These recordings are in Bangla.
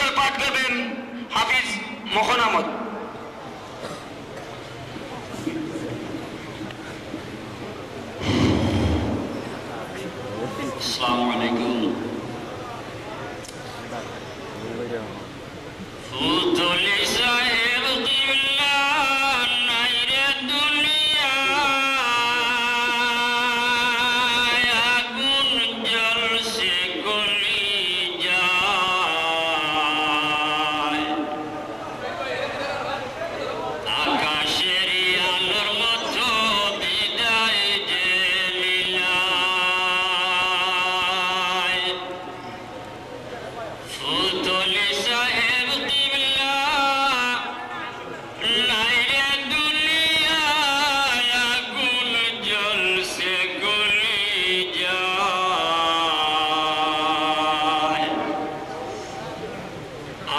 গজল পাঠ করবেন হাফিজ মোহন আহমদ। আসসালামু আলাইকুম। ফুতুলি সাহেব কিবলা নাইরে দুনিয়া আগুন জ্বলছে গলি যায়, আকাশের আলোর মতো বিদায় যে লীলায়। ফুতুলি সাহেব কিবলা নাইরে দুনিয়ায় আগুন জ্বলছে গলি যায়,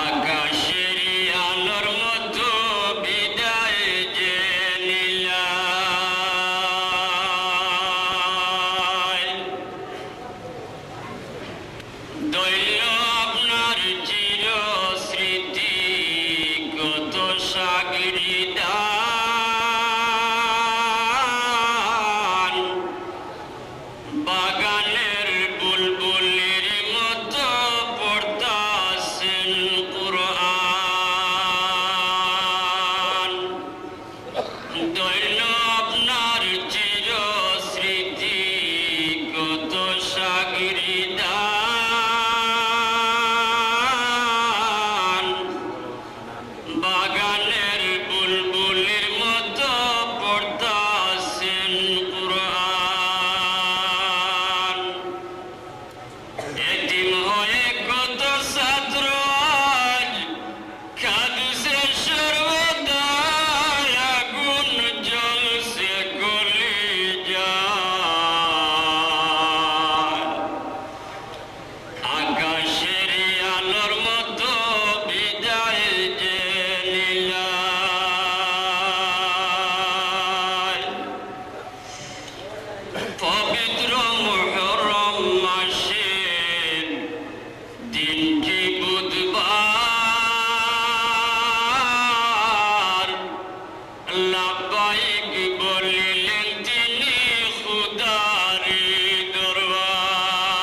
আকাশের আলোর মতো বিদায় যে লীলায়। দৈল আপনার চির স্মৃতি কত সাগরি দান, বাগানের বুলবুলির মতো পড়তাছেন কুরআন। দৈল আপনার চির স্মৃতি কত সাগরি দান, বাগানের বুলবুলির মতো পড়তাছেন কুরআন। এতিম হয়ে কত ছাত্র আজ কাঁদছে সর্বদা, আগুন জ্বলছে গলি যায়, আকাশের আলোর মতো বিদায় যে লীলায়। পবিত্র মুহররম মাসের দিনটি বুধবার, লাব্বাইক বলিলেন তিনি খুদারি দরবার।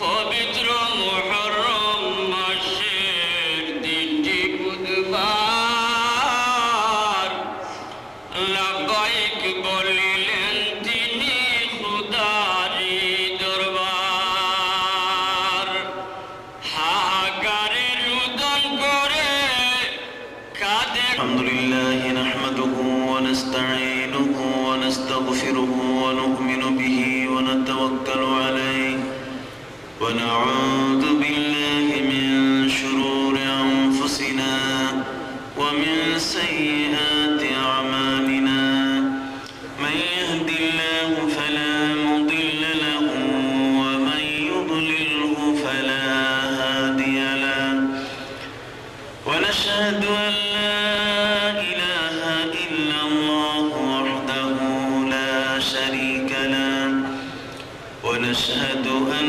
পবিত্র মুহররম মাসের দিনটি বুধবার, লাব্বাইক বলিলেন তিনি খুদারি দরবার। হাহাকারে রুদন করে কাঁদে। আলহামদুলিল্লাহ নাহমাদুহু ওয়া নাস্তাঈনুহু ওয়া নাস্তাগফিরুহু ওয়া নু'মিনু বিহি ওয়া নাতাওয়াক্কালু আলাইহি ওয়া না'উযু বিল্লাহি মিন শুরুরি আনফুসিনা ওয়া মিন সাইয়্যাতি আ'মালিনা। মান yahdihillahu ফালা মুদিল্লা লাহু ওয়া মান يضلله فلا هادي له ونشهد أن لا إله إلا الله وحده لا شريك له ونشهد أن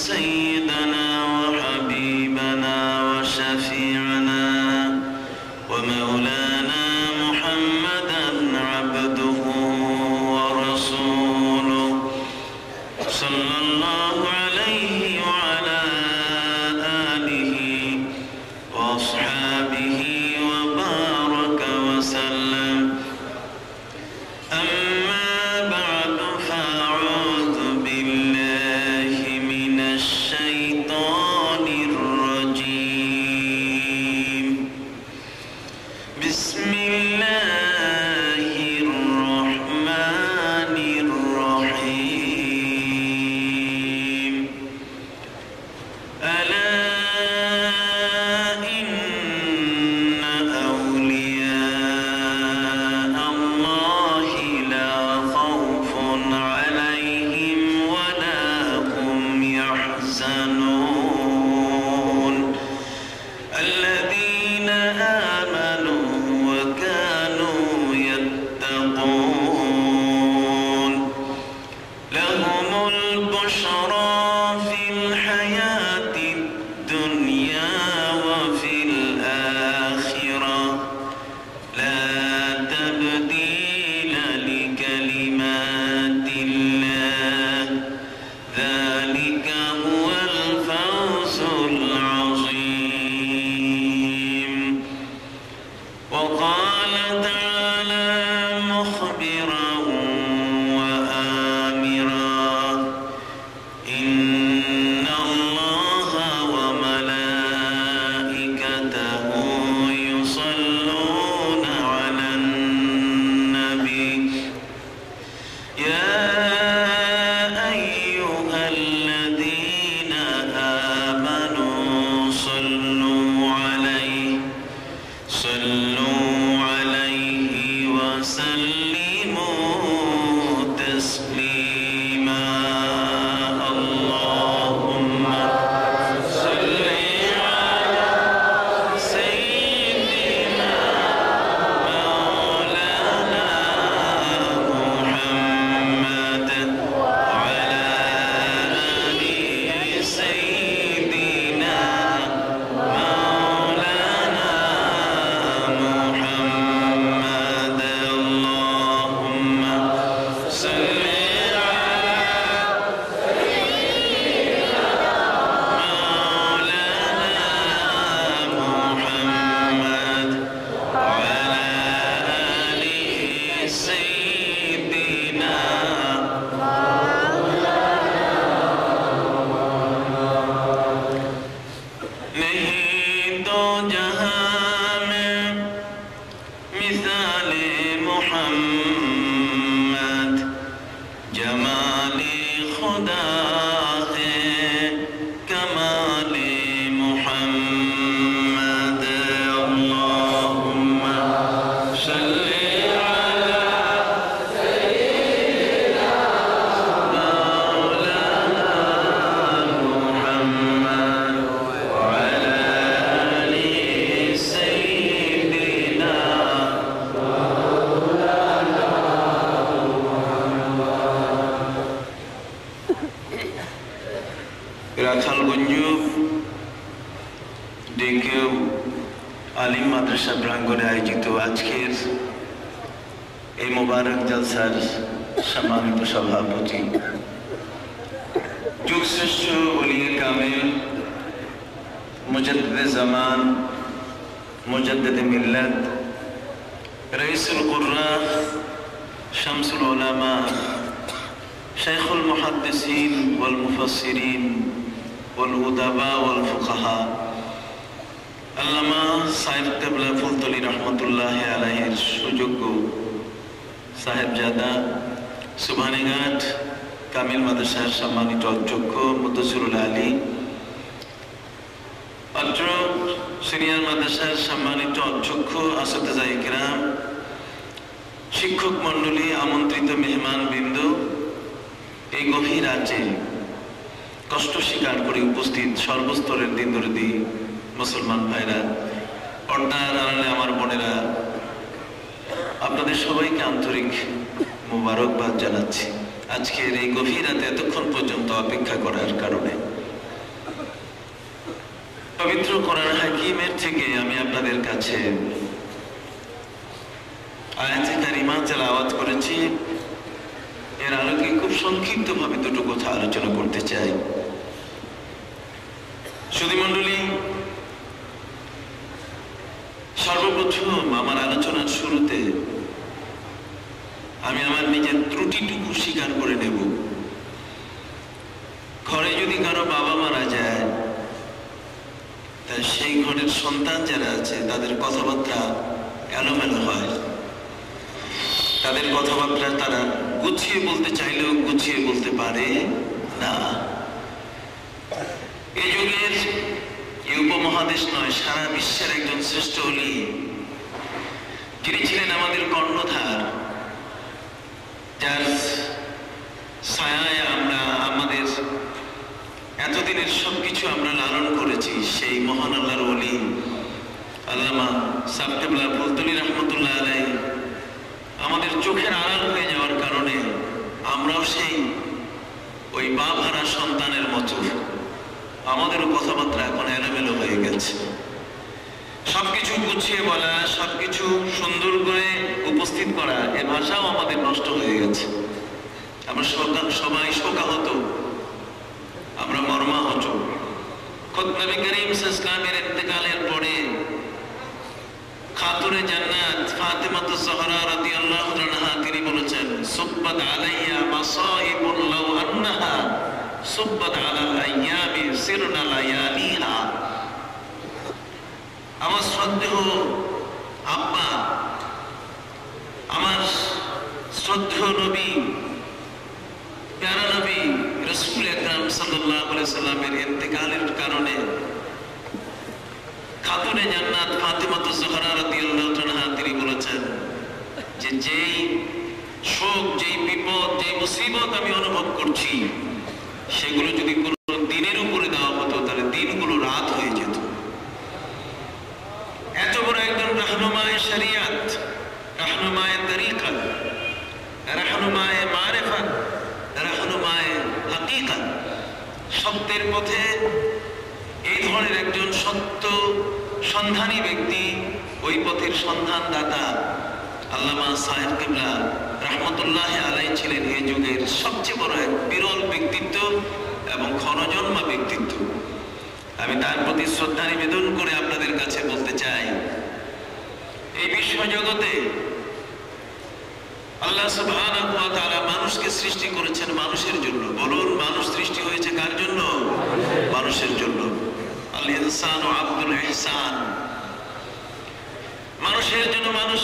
سيدنا وحبيبنا وشفيعنا ومولانا محمدا عبده ورسوله صلى الله عليه وعلى آله وأصحابه وبارك وسلم. أما بعد فأعوذ بالله من الشيطان الرجيم. بسم الله الرحمن الرحيم. ألا إن أولياء الله لا خوف عليهم ولا هم يحزنون الذين آمنوا وكانوا يتقون لهم البشرى في রাখালগঞ্জ ডেকেও আলিম মাদ্রাসা প্রাঙ্গণে আয়োজিত আজকের এই মোবারক জলসার সম্মানিত সভাপতি, যুগশ্রেষ্ঠ ওলিয়ে কামেল, মুজাদ্দিদে জামান, মুজাদ্দিদে মিল্লাত, রাইসুল কুররা, শামসুল উলামা, শাইখুল মুহাদ্দিসিন ওয়াল মুফাসসিরিন ওয়াল উদাবা ওয়াল ফুকাহা, আল্লামা সাহেব কেবলা ফুলতলি রহমতুল্লাহ আলাইহির সুযোগ্য সাহেবজাদা, সুবহানীঘাট কামিল মাদ্রাসার সম্মানিত অধ্যক্ষ মুদ্দাসিরুল আলী, অত্র সিনিয়র মাদ্রাসার সম্মানিত অধ্যক্ষ আসাতিজা ইকরাম, শিক্ষক মণ্ডলী, আমন্ত্রিত মেহমান বৃন্দ, এই গভীর রাতে কষ্ট স্বীকার করে উপস্থিত সর্বস্তরের দিনদর্দি মুসলমান ভাইরা, পর্দার আড়ালে আমার বোনেরা, আপনাদের সবাইকে আন্তরিক মোবারকবাদ জানাচ্ছি আজকের এই গভীর রাতে এতক্ষণ পর্যন্ত অপেক্ষা করার কারণে। পবিত্র কোরআন হাকিমের থেকে আমি আপনাদের কাছে আয়াতে কারিমা তেলাওয়াত করেছি। এর আলোকে খুব সংক্ষিপ্তভাবে দুটো কথা আলোচনা করতে চাই। সুধী মণ্ডলী, সর্বপ্রথম আমার আলোচনার শুরুতে আমি আমার নিজের ত্রুটিটুকু স্বীকার করে নেব। ঘরে যদি কারো বাবা মারা যায়, তা সেই ঘরের সন্তান যারা আছে তাদের কথাবার্তা এলোমেলো হয়। তাদের কথাবার্তা তারা গুছিয়ে বলতে চাইলেও গুছিয়ে বলতে পারে না। এই যুগের, এই উপমহাদেশ নয়, সারা বিশ্বের একজন শ্রেষ্ঠ ওলি, যিনি ছিলেন আমাদের কর্ণধার, যার ছায়ায় আমরা আমাদের এতদিনের সবকিছু আমরা লালন করেছি, সেই মহান আল্লাহর ওলি আল্লামা সাহেব কেবলা ফুলতলি রহমতুল্লাহ আলাইহি আমাদের চোখের আড়াল হয়ে যাওয়ার কারণে আমরাও সেই ওই বাপ হারা সন্তানের মতো আমাদেরও কথাবার্তা এখন এলোমেলো হয়ে গেছে। সবকিছু গুছিয়ে বলা, সবকিছু সুন্দর করে উপস্থিত করা, এ ভাষাও আমাদের নষ্ট হয়ে গেছে। আমরা সবাই শোকাহত, আমরা মর্মাহত। খোদ নবী করিম সাল্লাল্লাহু আলাইহি ওয়াসাল্লামের ইন্তেকালের পরে খাতুনে জান্নাত ফাতেমাতুজ জহরা রাদিয়াল্লাহু আনহা তিনি বলেছেন, সুব্বাত আলাইয়া মাসাইবুন লাউ আন্নাহা সুব্বাত আলাল আইয়ামি সিরনা লায়ালিহা। আমার শ্রদ্ধেয় আব্বা, আমার শ্রদ্ধেয় নবী, প্যারা নবী রাসূল আকরাম সাল্লাল্লাহু আলাইহি সাল্লামের ইন্তেকালের কারণে খাতুনে জান্নাত ফাতেমাতুজ জহরা রাদিয়াল্লাহু আনহা তিনি বলেছেন যে যেই শোক, যেই বিপদ, যেই মুসিবত আমি অনুভব করছি, সেগুলো যদি কোনো দিনের উপরে দেওয়া হতো তাহলে দিনগুলো রাত হয়ে যেত। এত বড় একজন রাহনুমায়ে শরিয়াত, রাহনুমায়ে তরিকাত, রাহনুমায়ে মারিফাত, রাহনুমায়ে হাকিকাত, সত্যের পথে এই ধরনের একজন সত্য সন্ধানী ব্যক্তি, ওই পথের সন্ধান দাতা আল্লামা সাহেব কেবলা রহমতুল্লাহ আলাইহি ছিলেন এই যুগের সবচেয়ে বড় এক বিরল ব্যক্তিত্ব এবং ক্ষণজন্মা ব্যক্তিত্ব। আমি তার প্রতি শ্রদ্ধা নিবেদন করে আপনাদের কাছে বলতে চাই, এই বিশ্ব জগতে আল্লাহ সুবহানাহু ওয়া তাআলা মানুষকে সৃষ্টি করেছেন মানুষের জন্য। বলুন, মানুষ সৃষ্টি হয়েছে কার জন্য? মানুষের জন্য। আল ইনসানু আব্দুল ইহসান, মানুষের জন্য মানুষ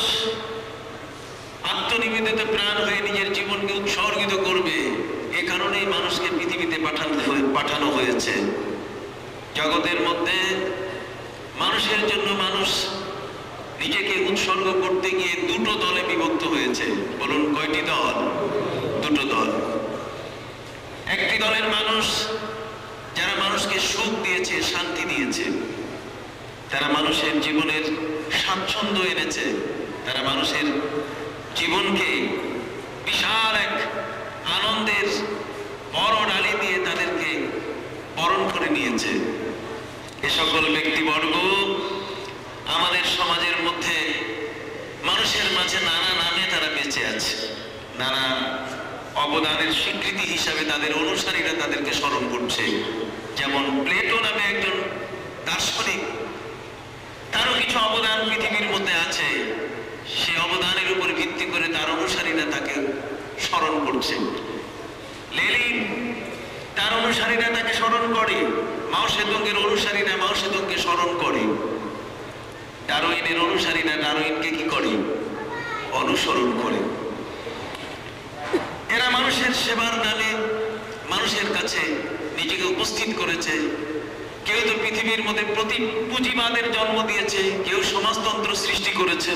আত্মনিবেদিত প্রাণ হয়ে নিজের জীবনকে উৎসর্গিত করবে। এ কারণেই মানুষকে পৃথিবীতে পাঠানো হয়েছে। জগতের মধ্যে মানুষের জন্য মানুষ নিজেকে উৎসর্গ করতে গিয়ে দুটো দলে বিভক্ত হয়েছে। বলুন, কয়টি দল? দুটো দল। একটি দলের মানুষ যারা মানুষকে সুখ দিয়েছে, শান্তি দিয়েছে, তারা মানুষের জীবনের স্বাচ্ছন্দ্য এনেছে, তারা মানুষের জীবনকে বিশাল এক আনন্দের বড় ডালি দিয়ে তাদেরকে করে নিয়েছে। এ সকল ব্যক্তিবর্গ আমাদের সমাজের মধ্যে মানুষের মাঝে নানা নামে তারা বেঁচে আছে, নানা অবদানের স্বীকৃতি হিসাবে তাদের অনুসারীরা তাদেরকে স্মরণ করছে। যেমন প্লেটো নামে একজন দার্শনিক, তারও কিছু অবদান পৃথিবীর মধ্যে আছে, সে অবদানের উপর ভিত্তি করে তার অনুসারীরা তাকে স্মরণ করছে। লেনিন, তার অনুসারীরা তাকে স্মরণ করে, মাও সেতুংয়ের অনুসারীরা মাও সেতুংকে স্মরণ করে, ডারউইনের অনুসারীরা ডারউইনকে কি করে? অনুসরণ করে। এরা মানুষের সেবার নামে মানুষের কাছে নিজেকে উপস্থিত করেছে। কেউ তো পৃথিবীর মধ্যে পুঁজিবাদের জন্ম দিয়েছে, কেউ সমাজতন্ত্র সৃষ্টি করেছে,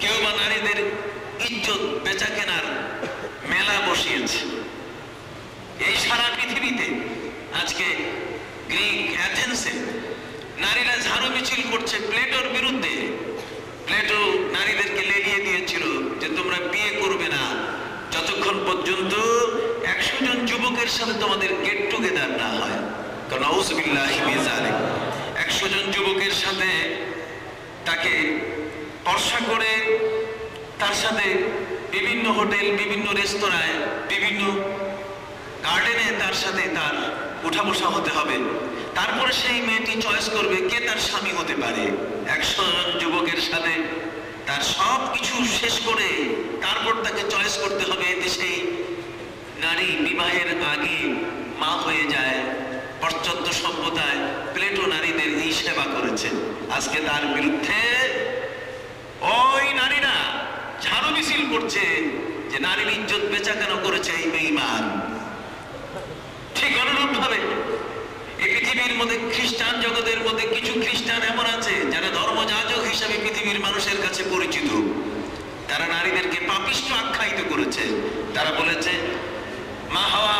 কেউ বা নারীদের ইজ্জত বেচা কেনার মেলা বসিয়েছে। এই সারা পৃথিবীতে আজকে গ্রিক অ্যাথেন্সে নারীরা ঝাড়ু মিছিল করছে প্লেটোর বিরুদ্ধে। প্লেটো নারীদেরকে লেলিয়ে দিয়েছিল যে তোমরা বিয়ে করবে না যতক্ষণ পর্যন্ত 100 জন যুবকের সাথে তোমাদের গেট টুগেদার না হয়। কারণ নাউযুবিল্লাহি মিন যালিক, 100 জন যুবকের সাথে তাকে স্পর্শ করে তার সাথে বিভিন্ন হোটেল, বিভিন্ন রেস্তোরাঁয়, বিভিন্ন গার্ডেনে তার সাথে তার উঠা বসা হতে হবে। তারপরে সেই মেয়েটি চয়েস করবে কে তার স্বামী হতে পারে। 100 জন যুবকের সাথে তার সব কিছু শেষ করে তারপর তাকে চয়েস করতে হবে। এতে সেই নারী বিবাহের আগে মা হয়ে যায়। পাশ্চাত্য সভ্যতায় প্লেটো নারীদের এই সেবা করেছেন। আজকে তার বিরুদ্ধে ওই নারীরা ঝাড়ু মিছিল করছে যে নারীর ইজ্জত বেচা কেন করেছে এই বেঈমান। ঠিক অনুরূপ ভাবে এই পৃথিবীর মধ্যে খ্রিস্টান জগতের মধ্যে কিছু খ্রিস্টান এমন আছে যারা ধর্মযাজক হিসাবে পৃথিবীর মানুষের কাছে পরিচিত। তারা নারীদেরকে পাপিষ্ঠ আখ্যায়িত করেছে। তারা বলেছে মা হাওয়া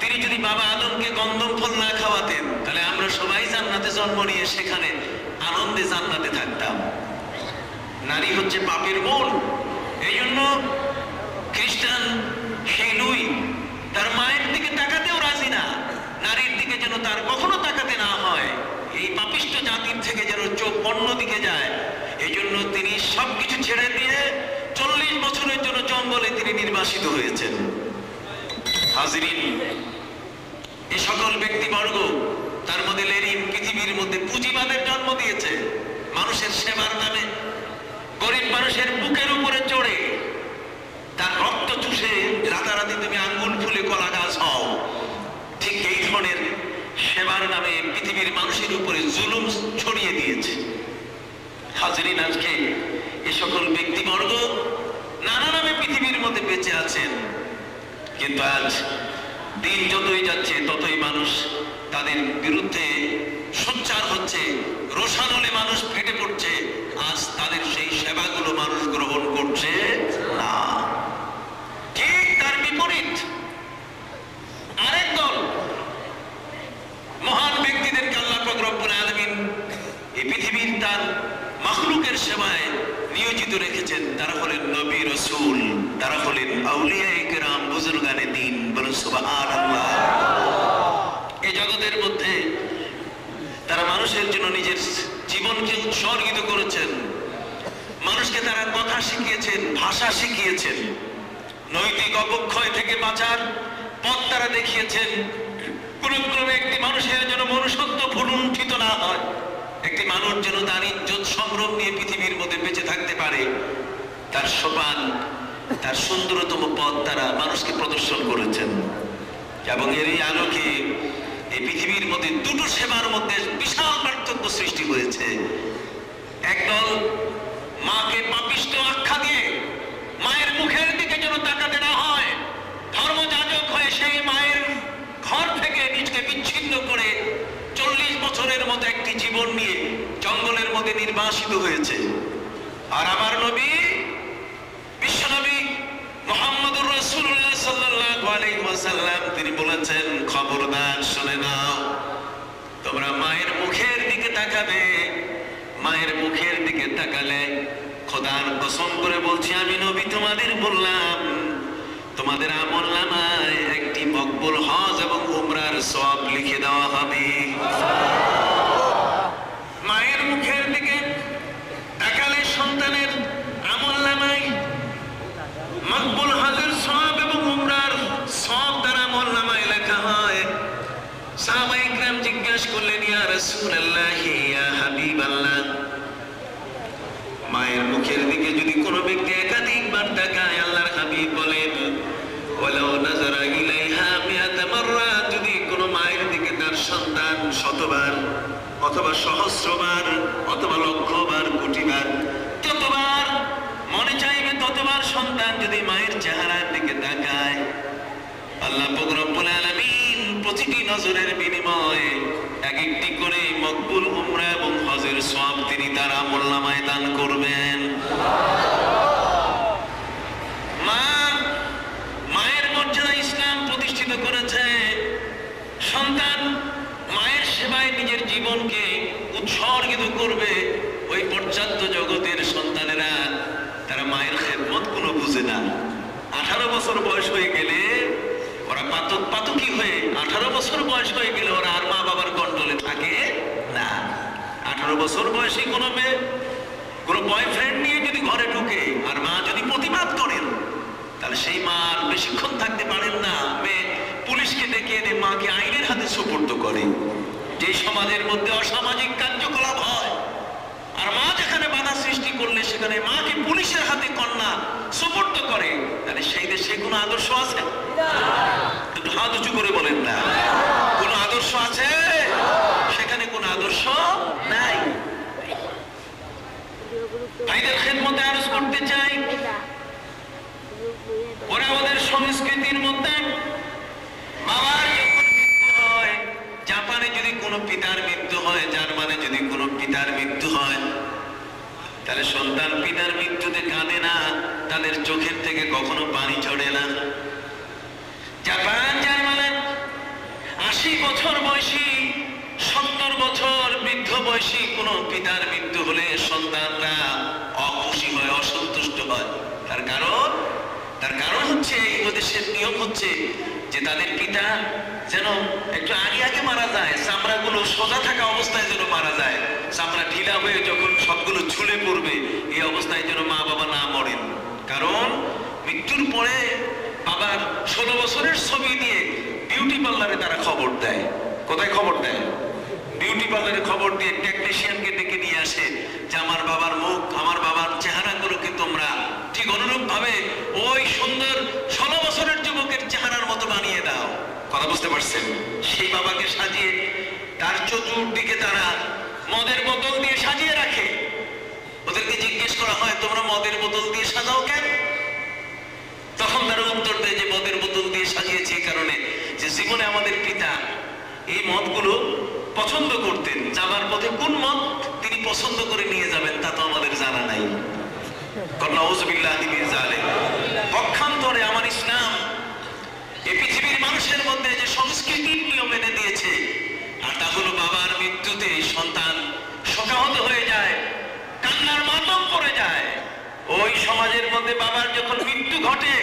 তিনি যদি বাবা আদমকে গন্ধম ফল না খাওয়াতেন তাহলে আমরা সবাই জান্নাতে জন্ম নিয়ে সেখানে আনন্দে জান্নাতে থাকতাম। নারী হচ্ছে পাপের মূল। এই জন্য খ্রিস্টান সেই লুই তার মায়ের দিকে তাকাতেও রাজি না, নারীর দিকে যেন তার কখনো তাকাতে না হয়, এই পাপিষ্ঠ জাতির থেকে যেন চোখ অন্য দিকে যায়। এই জন্য তিনি সবকিছু ছেড়ে দিয়ে 40 বছরের জন্য জঙ্গলে তিনি নির্বাসিত হয়েছেন। হাজরিন, এই সকল ব্যক্তিবর্গ, তার মধ্যে লেনিন পৃথিবীর মধ্যে পুঁজিবাদের জন্ম দিয়েছে। মানুষের সেবার নামে গরিব মানুষের বুকের উপরে চড়ে তার রক্ত চুষে রাতারাতি তুমি আঙ্গুল ফুলে কলা গাছ হও। ঠিক এই ধরনের সেবার নামে পৃথিবীর মানুষের উপরে জুলুম ছড়িয়ে দিয়েছে। হাজরিন, আজকে এ সকল ব্যক্তিবর্গ নানা নামে পৃথিবীর মধ্যে বেঁচে আছেন, কিন্তু আজ দিন যতই যাচ্ছে ততই মানুষ তাদের বিরুদ্ধে সোচ্চার হচ্ছে, রোষানলে মানুষ ফেটে পড়ছে। আজ তাদের সেই সেবাগুলো মানুষ গ্রহণ করছে না। ঠিক তার বিপরীত আরেক দল মহান ব্যক্তিদেরকে আল্লাহ পাক রব্বুল আলামিন এই পৃথিবীর তার মাখলুকের সেবায় নিয়োজিত রেখেছেন। তারা হলেন নবী রাসূল, তারা হলেন আউলিয়ায়ে কেরাম, বুজুর্গানে দ্বীন। বলুন সুবহানাল্লাহ। এই জগতের মধ্যে তারা মানুষের জন্য নিজের জীবনকে উৎসর্গিত করেছেন। মানুষকে তারা কথা শিখিয়েছেন, ভাষা শিখিয়েছেন, নৈতিক অবক্ষয় থেকে বাঁচার পথ তারা দেখিয়েছেন। কোন ক্রমে একটি মানুষের যেন মনুষ্যত্ব ভুলুণ্ঠিত না হয়, একটি মানুষ যেন তার ইজ্জত সম্ভ্রম নিয়ে পৃথিবীর মধ্যে বেঁচে থাকতে পারে, তার সোপান, তার সুন্দরতম পথ তারা মানুষকে প্রদর্শন করেছেন। এবং এরই আলোকে এই পৃথিবীর মধ্যে দুটো সেবার মধ্যে বিশাল পার্থক্য সৃষ্টি হয়েছে। একদল মাকে পাপিষ্ঠ আখ্যা দিয়ে মায়ের মুখের দিকে যেন তাকাতে না হয়, ধর্মযাজক হয়ে সেই মায়ের ঘর থেকে নিজকে বিচ্ছিন্ন করে 40 বছরের মতো একটি জীবন নিয়ে জঙ্গলের মধ্যে নির্বাসিত হয়েছে। আর আমার নবী, বিশ্বনবী মুহাম্মদুর রাসূলুল্লাহ সাল্লাল্লাহু আলাইহি ওয়াসাল্লাম তিনি বলেছেন, খবরদার শুনে নাও, তোমরা মায়ের মুখের দিকে তাকাবে। মায়ের মুখের দিকে তাকালে খোদার কসম করে বলছি আমি নবী তোমাদের বললাম, তোমাদের আমলনামায় একটি মকবুল হজ এবং উমরার সওয়াব লিখে দেওয়া সাহাবায়ে কিরাম জিজ্ঞাসা করলেন, ইয়া রাসূলুল্লাহ, ইয়া হাবিবাল্লাহ, মায়ের মুখের দিকে যদি কোনো ব্যক্তি একাধিকবার তাকায়, আল্লাহর হাবিব বলেন, ওয়ালাউ নাযারা ইলাইহা মিআতা মাররা, যদি কোনো মায়ের দিকে তার সন্তান শতবার অথবা সহস্রবার অথবা লক্ষবার কোটিবার যতবার মনে চাইবে ততবার সন্তান যদি মায়ের চেহারার দিকে তাকায়, আল্লাহ পাক রব্বুল আলামিন প্রতিটি নজরের বিনিময়ে এক একটি করে মকবুল উমরা এবং হজের সওয়াব তিনি তার আমলনামায় দান করবেন। মায়ের মর্যাদা ইসলাম প্রতিষ্ঠিত করেছে। সন্তান মায়ের সেবায় নিজের জীবনকে উৎসর্গিত করবে। ওই পশ্চাত্য জগতের সন্তানেরা তারা মায়ের খেদমত কোনো বুঝে না। 18 বছর বয়স হয়ে গেলে ওরা পাতকি হয়ে 18 বছর বয়স হয়ে গেলে ওরা আর মা বাবার কন্ট্রোলে থাকে না। 18 বছর বয়সী কোনো মেয়ে কোনো বয়ফ্রেন্ড নিয়ে যদি ঘরে ঢুকে আর মা যদি প্রতিবাদ করেন, তাহলে সেই মা আর বেশিক্ষণ থাকতে পারেন না। মেয়ে পুলিশকে ডেকে এনে মাকে আইনের হাতে সুপর্দ করে। যে সমাজের মধ্যে অসামাজিক কার্যকলাপ হয় আর মা যেখানে বাধা সৃষ্টি করলে সেখানে মাকে পুলিশের হাতে কন্যা সুপর্দ করে, তাহলে সেই দেশে কোনো আদর্শ আছে? একটু হাত উঁচু করে বলেন না, কোনো আদর্শ আছে? সেখানে কোনো আদর্শ নাই। ভাইদের খেদমতে আরজ করতে চাই, ওরা ওদের সংস্কৃতির মধ্যে বাবার যখন মৃত্যু হয়, জাপানে যদি কোনো পিতার মৃত্যু হয়, জার্মানে যদি কোনো পিতার মৃত্যু হয়, তাহলে সন্তান পিতার মৃত্যুতে কাঁদে না, তাদের চোখের থেকে কখনো পানি ঝরে না। জাপান জার্মানে 80 বছর বয়সী 70 বছর বৃদ্ধ বয়সী কোনো পিতার মৃত্যু হলে সন্তানরা অখুশি হয়, অসন্তুষ্ট হয়। তার কারণ হচ্ছে এই দেশের নিয়ম হচ্ছে যে তাদের পিতা যেন একটু আগে মারা যায়, চামড়াগুলো সোজা থাকা অবস্থায় যেন মারা যায়। চামড়া ঢিলা হয়ে যখন সবগুলো ঝুলে পড়বে এই অবস্থায় যেন মা বাবা না মরেন। কারণ মৃত্যুর পরে বাবার 16 বছরের ছবি দিয়ে বিউটি পার্লারে তারা খবর দেয়। কোথায় খবর দেয়? বিউটি পার্লারে খবর দিয়ে টেকনিশিয়ানকে ডেকে নিয়ে আসে যে আমার বাবার মুখ, আমার বাবার চেহারাগুলোকে তোমরা ঠিক অনুরূপ ভাবে ওই সুন্দর 16 বছরের যুবকের চেহারার মতো বানিয়ে দাও। কথা বুঝতে পারছেন? সেই বাবাকে সাজিয়ে তার চতুর্দিকে তারা মদের বোতল দিয়ে সাজিয়ে রাখে। ওদেরকে জিজ্ঞেস করা হয়, তোমরা মদের বোতল দিয়ে সাজাও কেন? তখন তারা উত্তর দেয় যে মদের বোতল দিয়ে সাজিয়েছে এই কারণে যে জীবনে আমাদের পিতা এই মদগুলো পছন্দ করতেন, যাবার পথে কোন মদ তিনি পছন্দ করে নিয়ে যাবেন তা তো আমাদের জানা নাই। পক্ষান্তরে আমার ইসলাম এই পৃথিবীর মানুষের মধ্যে যে সংস্কৃতির নিয়ম এনে দিয়েছে, আর তা হলো বাবার মৃত্যুতে সন্তান শোকাহত হয়ে যায়, কান্নার মাতম পড়ে যায়। ওই সমাজের মধ্যে বাবার যখন মৃত্যু ঘটে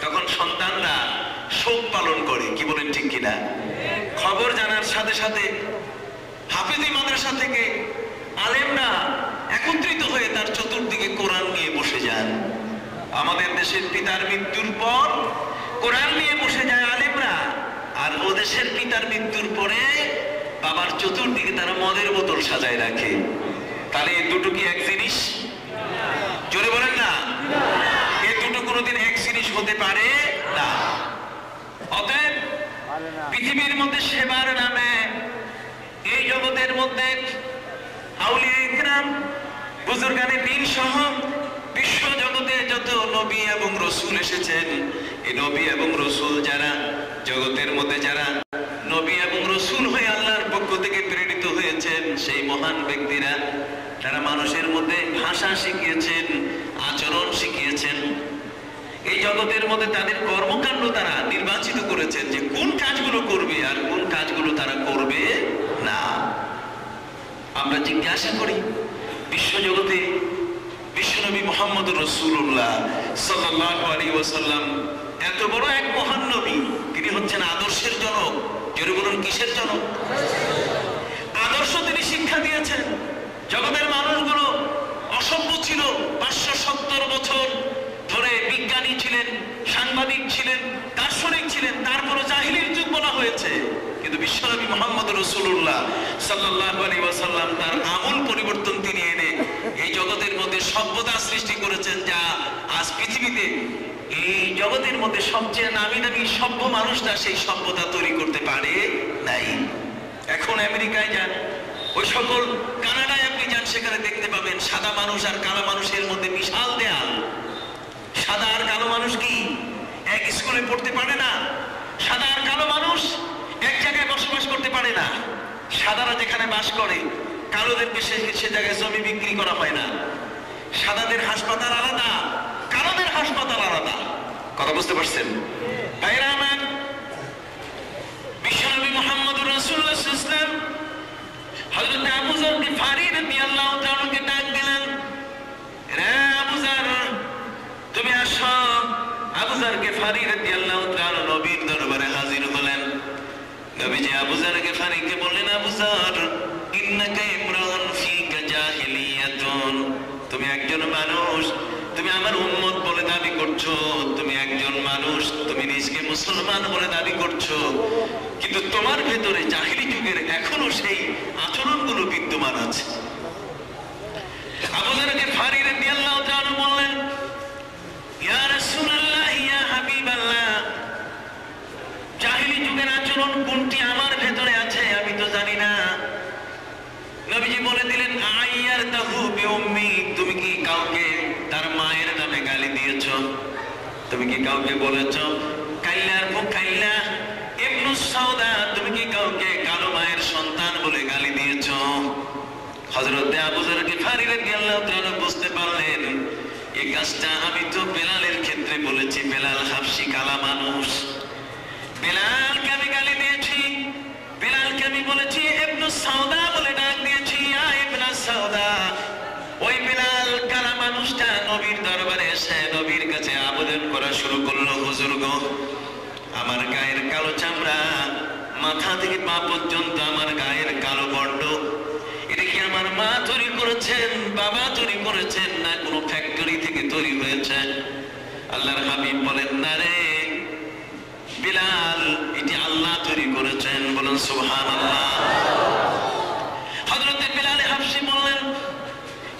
তখন সন্তানরা শোক পালন করে। কি বলেন ঠিক কিনা? খবর জানার সাথে সাথে হাফেজি মাদ্রাসা থেকে আলেমরা একত্রিত হয়ে তার চতুর্দিকে কোরআন নিয়ে বসে যান। আমাদের দেশের পিতার মৃত্যুর পর কোরআন নিয়ে বসে যায় আলেমরা, আর ও দেশের পিতার মৃত্যুর পরে বাবার চতুর্দিকে তারা মদের বোতল সাজায় রাখে। তাহলে এই দুটো কি এক জিনিস? জোরে বলেন না, এই দুটো কোনোদিন এক জিনিস হতে পারে না। অতএব পৃথিবীর মধ্যে সেবার নামে এই জগতের মধ্যে আউলিয়া ইকরাম, বুজুর্গানে দ্বীন সহ বিশ্ব জগতে যত নবী এবং রসুল এসেছেন, এই নবী এবং রসুল যারা জগতের মধ্যে যারা নবী এবং রসুল হয়ে আল্লাহর পক্ষ থেকে প্রেরিত হয়েছেন, সেই মহান ব্যক্তিরা তারা মানুষের মধ্যে ভাষা শিখিয়েছেন, আচরণ শিখিয়েছেন। এই জগতের মধ্যে তাদের কর্মকাণ্ড তারা নির্বাচিত করেছেন যে কোন কাজগুলো করবে আর কোন কাজগুলো তারা করবে না। আমরা জিজ্ঞাসা করি, বিশ্বজগতে বিশ্বনবী মুহাম্মদ রাসূলুল্লাহ সাল্লাল্লাহু আলাইহি ওয়াসাল্লাম এত বড় এক মহান নবী, তিনি হচ্ছেন আদর্শের জনক। জোরে বলুন, কিসের জনক? আদর্শ তিনি শিক্ষা দিয়েছেন। জগতের মানুষগুলো অসভ্য ছিল, 570 বছর ধরে বিজ্ঞানী ছিলেন, সাংবাদিক ছিলেন, দার্শনিক ছিলেন, তারপরে জাহিলির যুগ বলা হয়েছে। কিন্তু বিশ্বনবী মুহাম্মদ রাসূলুল্লাহ সাল্লাল্লাহু আলাইহি ওয়াসাল্লাম তার আমূল পরিবর্তন তিনি এনে এই জগতের মধ্যে সভ্যতা সৃষ্টি করেছেন, যা আজ পৃথিবীতে এই জগতের মধ্যে সবচেয়ে নামি দামি সভ্য মানুষটা সেই সভ্যতা তৈরি করতে পারে নাই। এখন আমেরিকায় যান, ওই সকল কানাডায় আপনি যান, সেখানে দেখতে পাবেন সাদা মানুষ আর কালো মানুষের মধ্যে বিশাল দেয়াল। সাদা আর কালো মানুষ কি এক স্কুলে পড়তে পারে না? সাদা আর কালো মানুষ এক জায়গায় বসবাস করতে পারে না। সাদারা যেখানে বাস করে, কালোদেরকে সে জায়গায় জমি বিক্রি করা হয় না। সাদাদের হাসপাতাল আলাদা, কালোদের হাসপাতাল আলাদা। কথা বুঝতে পারছেন? ভাইরা আমার, বিশ্বনবী মুহাম্মদুর রাসূলুল্লাহ সাল্লাল্লাহু আলাইহি ওয়াসাল্লাম হযরত আবু যর গিফারী রাদিয়াল্লাহু তাআলাকে ডাক দিলেন, রে আবু যর তুমি আসো। আবু যর গিফারী রাদিয়াল্লাহু তাআলা নবীর দরবারে হাজির হলেন। নবীজি আবু যর গিফারীকে বললেন, আবু যর ইন্নাকা ইমরান ফিকা জাহিলিয়াতুন, তুমি একজন মানুষ, তুমি আমার উম্মত বলে দাবি করছো, তুমি একজন মানুষ, তুমি নিজকে মুসলমান বলে দাবি করছো, কিন্তু তোমার ভেতরে জাহিলি যুগের এখনো সেই আচরণগুলো বিদ্যমান আছে। আবু যর গিফারী রাদিয়াল্লাহু তাআলা বললেন, ইয়া রাসূলুল্লাহ, ইয়া হাবিবাল্লাহ, জাহিলি যুগের আচরণ কোনটি আমার ভেতরে আছে আমি তো জানি না। নবীজি বলে দিলেন, আইয়ারতাহু বিউম্মি, তুমি কি কাউকে তার মায়ের নামে গালি দিয়েছো? তুমি কি কাউকে বলেছো কাইলার কাইলা ইবনু সাউদা, তুমি কি কাউকে কালো মায়ের সন্তান বলে গালি দিয়েছো? হযরত আবু যর গিফারী রাদিয়াল্লাহু তাআলা বুঝতে পারলেন এই কাজটা আমি তো বেলালের ক্ষেত্রে বলেছি, বেলাল হাবশী কালা মানুষ, বেলালকে আমি গালি দিয়েছি, বেলালকে আমি বলেছি ইবনু সাউদা বলে ডাক দিয়েছি, ইয়া ইবনু সাউদা। ওই বেলাল কালা মানুষটা নবীর দরবারে এসে নবীর কাছে আবেদন করা শুরু করলো, হুজুর গো, আমার গায়ের কালো চামড়া, মাথা থেকে পা পর্যন্ত আমার গায়ের কালো বর্ণ, এটা কি আমার মা তৈরি করেছেন, বাবা তৈরি করেছেন, না কোনো ফ্যাক্টরি থেকে তৈরি হয়েছে? আল্লাহর হাবিব বলেন, না রে বিলাল, এটি আল্লাহ তৈরি করেছেন। বলেন সুবহানাল্লাহ। হযরত বিলাল হাবশী বললেন,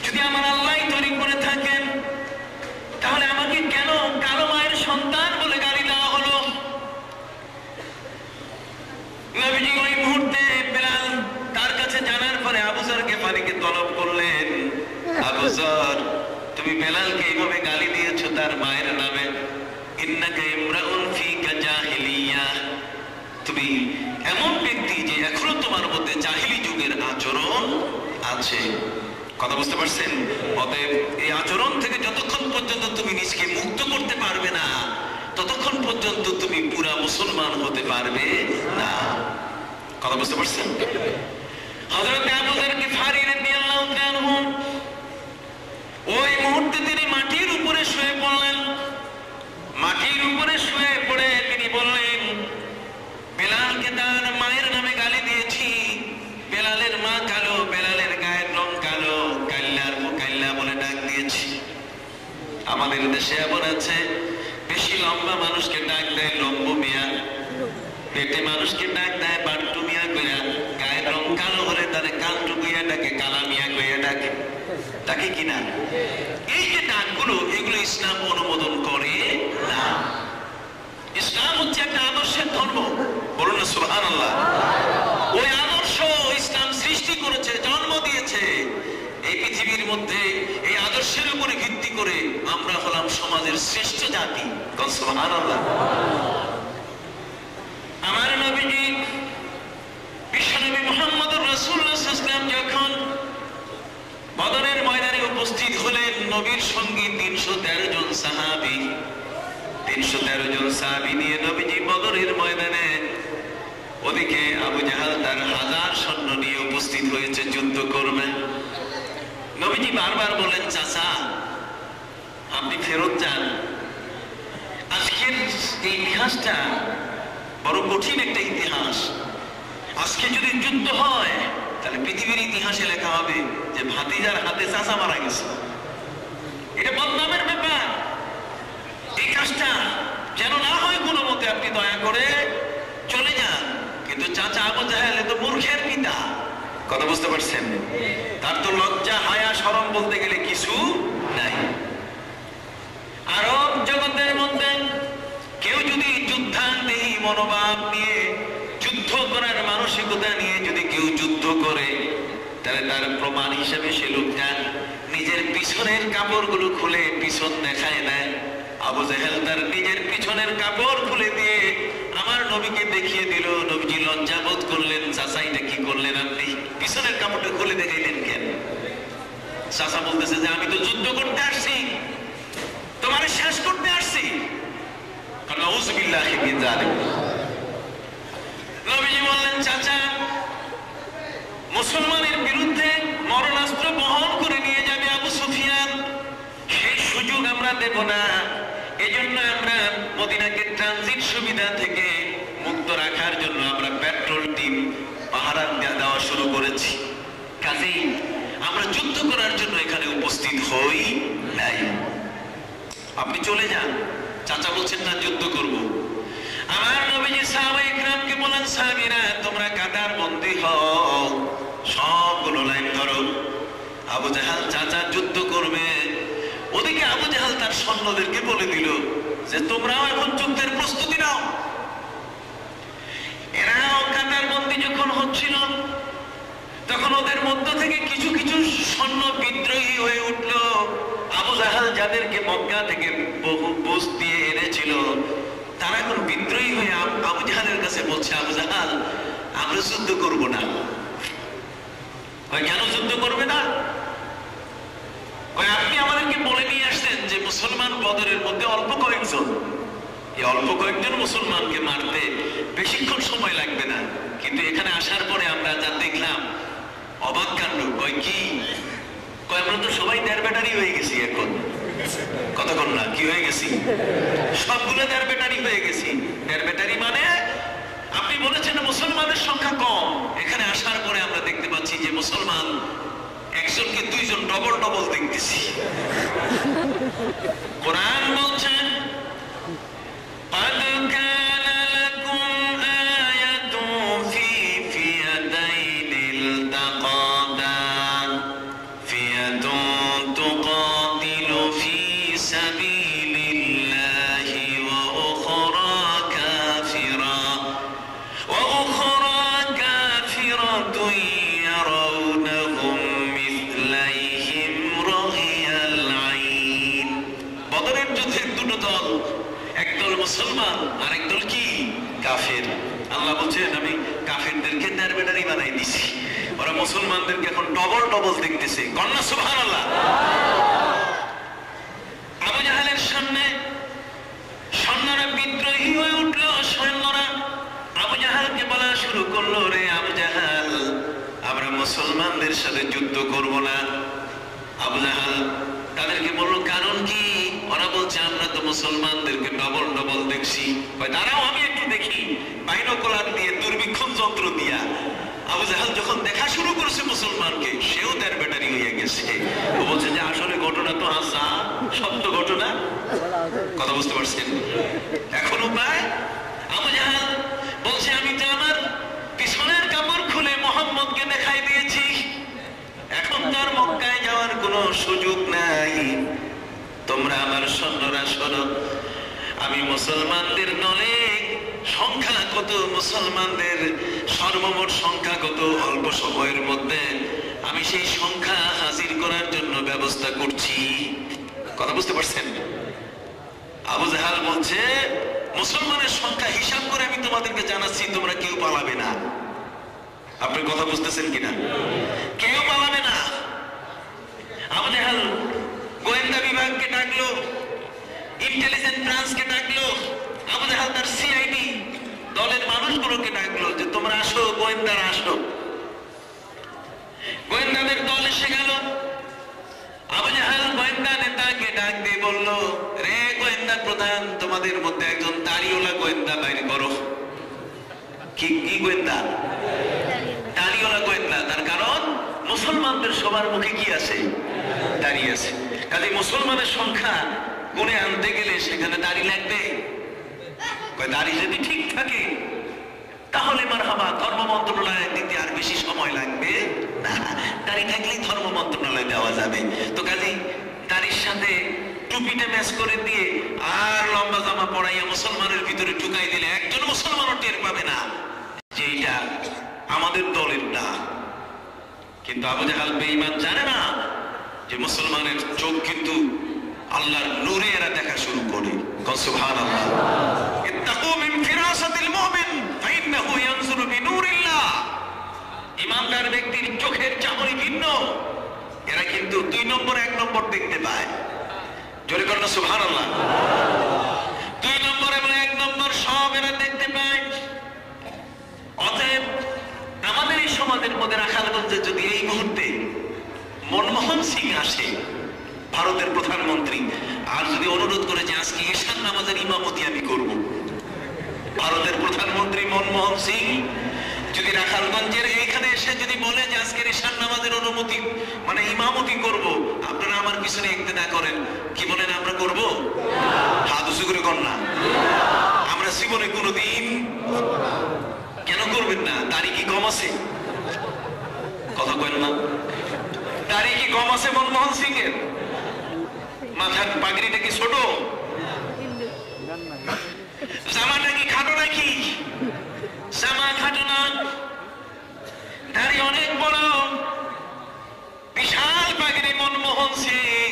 যদি আমার আল্লাহই তৈরি করে থাকেন, তাহলে আমাকে কেন কালো মায়ের সন্তান বলে গালি দেওয়া হলো? নবীজি ওই মুহূর্তে বিলাল তার কাছে জানার পরে আবু যর গিফারীকে তলব করলেন, আবু যর, তুমি বেলালকে এইভাবে গালি দিয়েছো তার মায়ের নামে, ইন্নাকা ইমরাউন ফিকা জাহিলিয়া, তুমি এমন ব্যক্তি যে এখনো তোমার মধ্যে জাহিলি যুগের আচরণ আছে। কথা বুঝতে পারছেন? অতএব এই আচরণ থেকে যতক্ষণ পর্যন্ত তুমি নিজকে মুক্ত করতে পারবে না, ততক্ষণ পর্যন্ত তুমি পুরা মুসলমান হতে পারবে না। কথা বুঝতে পারছেন? হযরত আবু যর গিফারী রাদিয়াল্লাহু তাআলা ওই মুহূর্তে তিনি মাটির উপরে শুয়ে পড়লেন। মাটির উপরে শুয়ে পড়ে তিনি বললেন, বেলালকে তার মায়ের নামে গালি দিয়েছি, বেলালের মা কালো, বেলালের গায়ের রং কালো, কাল্লার কাল্লা বলে ডাক দিয়েছি। আমাদের দেশে এমন আছে, বেশি লম্বা মানুষকে ডাক দেয় লম্বু মিয়া, পেটে মানুষকে ডাক দেয় বান্টু মিয়া কইয়া, গায়ের রং কালো হলে তারে কালটু কইয়া ডাকে, কালা মিয়া কইয়া ডাকে, তাকে কিনা? এই যে ডাকগুলো, এগুলো ইসলাম অনুমোদন করে না। ইসলাম হচ্ছে একটা আদর্শের ধর্ম। বলুন না সুবহানাল্লাহ। ওই আদর্শ ইসলাম সৃষ্টি করেছে, জন্ম দিয়েছে এই পৃথিবীর মধ্যে। এই আদর্শের উপরে ভিত্তি করে আমরা হলাম সমাজের শ্রেষ্ঠ জাতি। সুবহানাল্লাহ। আমার নবীজি বিশ্বনবী মুহাম্মদুর রাসূলুল্লাহ সাল্লাল্লাহু আলাইহি ওয়াসাল্লাম যখন বদরের ময়দানে উপস্থিত হলেন, নবীর সঙ্গে 313 জন সাহাবী, 313 জন সাহাবী নিয়ে নবীজি বদরের ময়দানে, ওদিকে আবু জাহাল তার 1000 সৈন্য নিয়ে উপস্থিত হয়েছে, যুদ্ধ করবে। নবীজি বারবার বলেন, চাচা আপনি ফেরত যান, আজকের এই ইতিহাসটা বড় কঠিন একটা ইতিহাস। আজকে যদি যুদ্ধ হয়, তাহলে পৃথিবীর ইতিহাসে লেখা হবে যে ভাতিজার হাতে চাচা মারা গেছে। এটা বদনামের ব্যাপার। এই কাজটা যেন না হয় কোনো মতে আপনি দয়া করে চলে যান। কিন্তু চাচা আবু জাহেল তো মূর্খের পিতা। কথা বুঝতে পারছেন? তার তো লজ্জা হায়া শরম বলতে গেলে কিছু নাই। আরব জগতের মধ্যে কেউ যদি যুদ্ধান্দেহী মনোভাব নিয়ে, যুদ্ধ করার মানসিকতা নিয়ে যদি কেউ যুদ্ধ করে, তাহলে তার প্রমাণ হিসেবে সে লোকটা নিজের পিছনের কাপড়গুলো খুলে পিছন দেখায় দেয়। আবু জাহেল তার নিজের পিছনের কাপড় খুলে দিয়ে আমার নবীকে দেখিয়ে দিল। নবীজি লজ্জা বোধ করলেন, চাচা এটা কি করলেন আপনি, পিছনের কাপড়টা খুলে দেখাইলেন কেন? চাচা বলতেছে যে আমি তো যুদ্ধ করতে আসছি, তোমার শেষ করতে আসছি। নাউযুবিল্লাহি মিন যালিক। নবীজি বললেন, চাচা মুসলমানের বিরুদ্ধে মরণাস্ত্র বহন করে নিয়ে যাবে আবু সুফিয়ান, সেই সুযোগ আমরা দেব না। এজন্য আমরা মদিনাকে ট্রানজিট সুবিধা থেকে মুক্ত রাখার জন্য আমরা পেট্রোল টিম পাহারা দেওয়া শুরু করেছি। কাজেই আমরা যুদ্ধ করার জন্য এখানে উপস্থিত হই নাই, আপনি চলে যান। চাচা বলছেন না, যুদ্ধ করব। আমার নবীজি সাহাবায়ে কিরামকে বলেন, সাহাবীরা তোমরা কাতার বন্দী হও, সবগুলো লাইন ধরো। আবু জাহাল চাচা যুদ্ধ করবে, ওদিকে আবু জাহাল তার সৈন্যদেরকে বলে দিল যে তোমরাও এখন যুদ্ধের প্রস্তুতি নাও। এরাও কাতার বন্দী যখন হচ্ছিল, তখন ওদের মধ্য থেকে কিছু কিছু সৈন্য বিদ্রোহী হয়ে উঠল। আবু জাহাল যাদেরকে মক্কা থেকে বহু বুঝ দিয়ে এনেছিল, তারা এখন বিদ্রোহী হয়ে আবু জাহালের কাছে বলছে, আবু জাহাল আমরা যুদ্ধ করব না। কেন যুদ্ধ করবে না? আপনি আমাদেরকে বলে নিয়ে আসছেন যে মুসলমান বদরের মধ্যে অল্প কয়েকজন, এই অল্প কয়েকজন মুসলমানকে মারতে বেশিক্ষণ সময় লাগবে না, কিন্তু এখানে আসার পরে আমরা যা দেখলাম অবাক কাণ্ড। কি আমরা তো সবাই দেড় ব্যাটারি হয়ে গেছি এখন। কতক্ষণ না কি হয়ে গেছি? সবগুলো দেড় ব্যাটারি হয়ে গেছি। দেড় ব্যাটারি মানে আপনি বলেছেন মুসলমানের সংখ্যা কম, এখানে আসার পরে আমরা দেখতে পাচ্ছি যে মুসলমান একজনকে দুইজন ডবল ডবল দেখতেছি। কোরআন বলছেন, মুসলমান আর একদল কি কাফের। আল্লাহ বলছেন আমি কাফেরদেরকে দেড় ব্যাটারি বানাই দিছি, ওরা মুসলমানদেরকে এখন ডবল ডবল দেখতেছে। কন্যা সুবহানাল্লাহ। আবু জাহেলের সামনে সৈন্যরা বিদ্রোহী হয়ে উঠল। সৈন্যরা আবু জাহেলকে বলা শুরু করলো, রে আবু জাহেল আমরা মুসলমানদের সাথে যুদ্ধ করব না। আবু জাহেল তাদেরকে বললো, কারণ কি? ওরা বলছে আমরা তো মুসলমানদেরকে ডবল ডবল দেখছি। দাঁড়াও আমি একটু দেখি। বাইনোকুলার দিয়ে, দুর্বীক্ষণ যন্ত্র দিয়া আবু জাহেল যখন দেখা শুরু করেছে মুসলমানকে, সেও দেড় ব্যাটারি হয়ে গেছে। ও বলছে যে আসলে ঘটনা তো হাসা সত্য ঘটনা। কথা বুঝতে পারছেন? এখন উপায় আবু জাহেল বলছে আমি তো আমার পিছনের কাপড় খুলে মোহাম্মদকে দেখাই দিয়েছি, এখন তার মক্কায় যাওয়ার কোনো সুযোগ নাই। তোমরা আমার সৈন্যরা শোনো, আমি মুসলমানদের দলে সংখ্যা কত, মুসলমানদের সর্বমোট সংখ্যা কত, অল্প সময়ের মধ্যে আমি সেই সংখ্যা হাজির করার জন্য ব্যবস্থা করছি। কথা বুঝতে পারছেন? আবু জাহেল বলছে মুসলমানের সংখ্যা হিসাব করে আমি তোমাদেরকে জানাচ্ছি, তোমরা কেউ পালাবে না। আপনি কথা বুঝতেছেন কিনা? কেউ পালাবে না। আবু জাহেল গোয়েন্দা বিভাগকে ডাকলো, ইন্টেলিজেন্স ব্রাঞ্চকে ডাকলো। আবু জাহেল তার সিআইডি দলের মানুষগুলোকে ডাকলো যে তোমরা আসো, গোয়েন্দারা আসো। গোয়েন্দাদের দল এসে গেল। আবু জাহেল গোয়েন্দা নেতাকে ডাক দিয়ে বলল, রে গোয়েন্দা প্রধান, তোমাদের মধ্যে একজন দাড়িওয়ালা গোয়েন্দা বাইরে করো। কি কি গোয়েন্দা? দাড়িওয়ালা গোয়েন্দা। তার কারণ মুসলমানদের সবার মুখে কি আছে? দাঁড়িয়ে আছে। কাজে মুসলমানের সংখ্যা গুনে আনতে গেলে সেখানে দাড়ি লাগবে। দাড়ি যদি ঠিক থাকে তাহলে মারহাবা, ধর্ম মন্ত্রণালয়ে দিতে আর বেশি সময় লাগবে না। দাড়ি থাকলেই ধর্ম মন্ত্রণালয়ে দেওয়া যাবে। তো কাজেই দাড়ির সাথে টুপিটা ম্যাচ করে দিয়ে আর লম্বা জামা পরাইয়া মুসলমানের ভিতরে ঢুকাই দিলে একজন মুসলমানও টের পাবে না যে এটা আমাদের দলের না। কিন্তু আবু জাহাল বেঈমান জানে না যে মুসলমানের চোখ কিন্তু আল্লাহর নূরে এরা দেখা শুরু করে। সুবহানাল্লাহ। ইত্তাকু মিন ফিরাসাতিল মুমিন ফাইন্নাহু ইয়ানজুরু বিনূরিল্লাহ। ঈমানদার ব্যক্তির চোখের চাহনি ভিন্ন, এরা কিন্তু 2 নম্বর 1 নম্বর দেখতে পায়। জোরে করুন সুবহানাল্লাহ। 2 নম্বর এবং 1 নম্বর সব এরা দেখতে পায়। অতএব আমাদের এই সমাজের মধ্যে রাখালগঞ্জে যদি এই মুহূর্তে মনমোহন সিং আসে, ভারতের প্রধানমন্ত্রী, আর যদি অনুরোধ করে যে আজকে ঈশান নামাজের ইমামতি আমি করব, ভারতের প্রধানমন্ত্রী মনমোহন সিং যদি রাখালগঞ্জের এইখানে এসে যদি বলে যে আজকের ঈশান নামাজের অনুমতি মানে ইমামতি করব, আপনারা আমার পিছনে ইক্তেদা করেন, কি বলেন আমরা করব? হাত উঁচু করে কর না। আমরা জীবনে কোনোদিন কেন করবেন না? দাড়ি কি কম আছে? কথা কইল না। দাড়ি কি কম আছে মনমোহন সিং এর? মাথার পাগড়িটা কি ছোট? জামাটা কি খাটো নাকি? জামা খাটো না, দাড়ি অনেক বড়, বিশাল পাগড়ি মনমোহন সিং।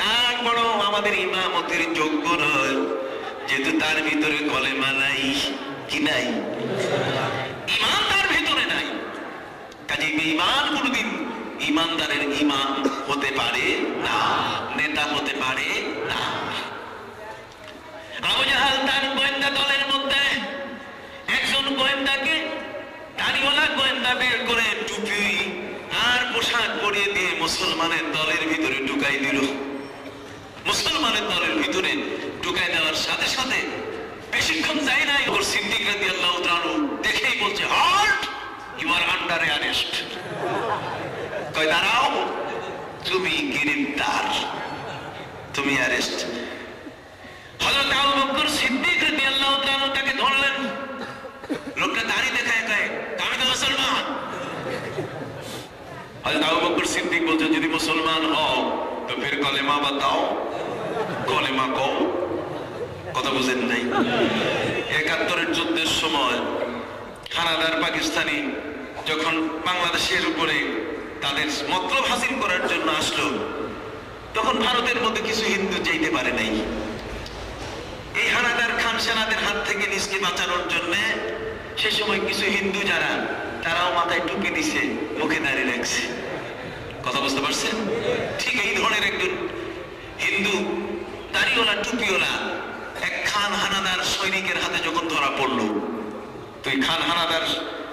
তারপরও আমাদের ইমামতির যোগ্য নয়, যেহেতু তার ভিতরে কলেমা নাই। কি নাই? ঈমান তার ভিতরে নাই। কাজে বেঈমান কোনদিন ঈমানদারের ইমাম হতে পারে না, নেতা হতে পারে না। আবু জাহাল তার গোয়েন্দা দলের মধ্যে একজন গোয়েন্দাকে দাড়িওয়ালা গোয়েন্দা বের করে টুপি আর পোশাক পরিয়ে দিয়ে মুসলমানের দলের ভিতরে ঢুকাই দিল। মুসলমানের দলের ভিতরে ঢুকাই দেওয়ার সাথে সাথে বেশিক্ষণ যায় নাই, ওর সিদ্দিক রাদিয়াল্লাহু তাআলা দেখেই বলছে, halt, you are under arrest. কয় দাঁড়াও, তুমি গ্রেফতার, তুমি অ্যারেস্ট। হযরত আবু বকর সিদ্দিক রাদিয়াল্লাহু তাআলা তাকে ধরলেন। লোকটা দাড়ি দেখায়, কয় আমি তো মুসলমান। হযরত আবু বকর সিদ্দিক বলছেন, যদি মুসলমান হও তো ফির কলেমা বাতাও, কলেমা কও। কথা বুঝেন নাই? ৭১-এর যুদ্ধের সময় হানাদার পাকিস্তানি যখন বাংলাদেশের উপরে তাদের মতলব হাসিল করার জন্য আসলো, তখন ভারতের মধ্যে কিছু হিন্দু যাইতে পারে নাই। এই হানাদার খান সেনাদের হাত থেকে নিজকে বাঁচানোর জন্য সে সময় কিছু হিন্দু যারা, তারাও মাথায় টুপি দিছে, মুখে দাঁড়িয়ে রাখছে। কথা বুঝতে পারছেন? ঠিক এই ধরনের একজন হিন্দু দাড়িওয়ালা টুপিওয়ালা এক খান হানাদার সৈনিকের হাতে যখন ধরা পড়লো, তুই খান হানাদার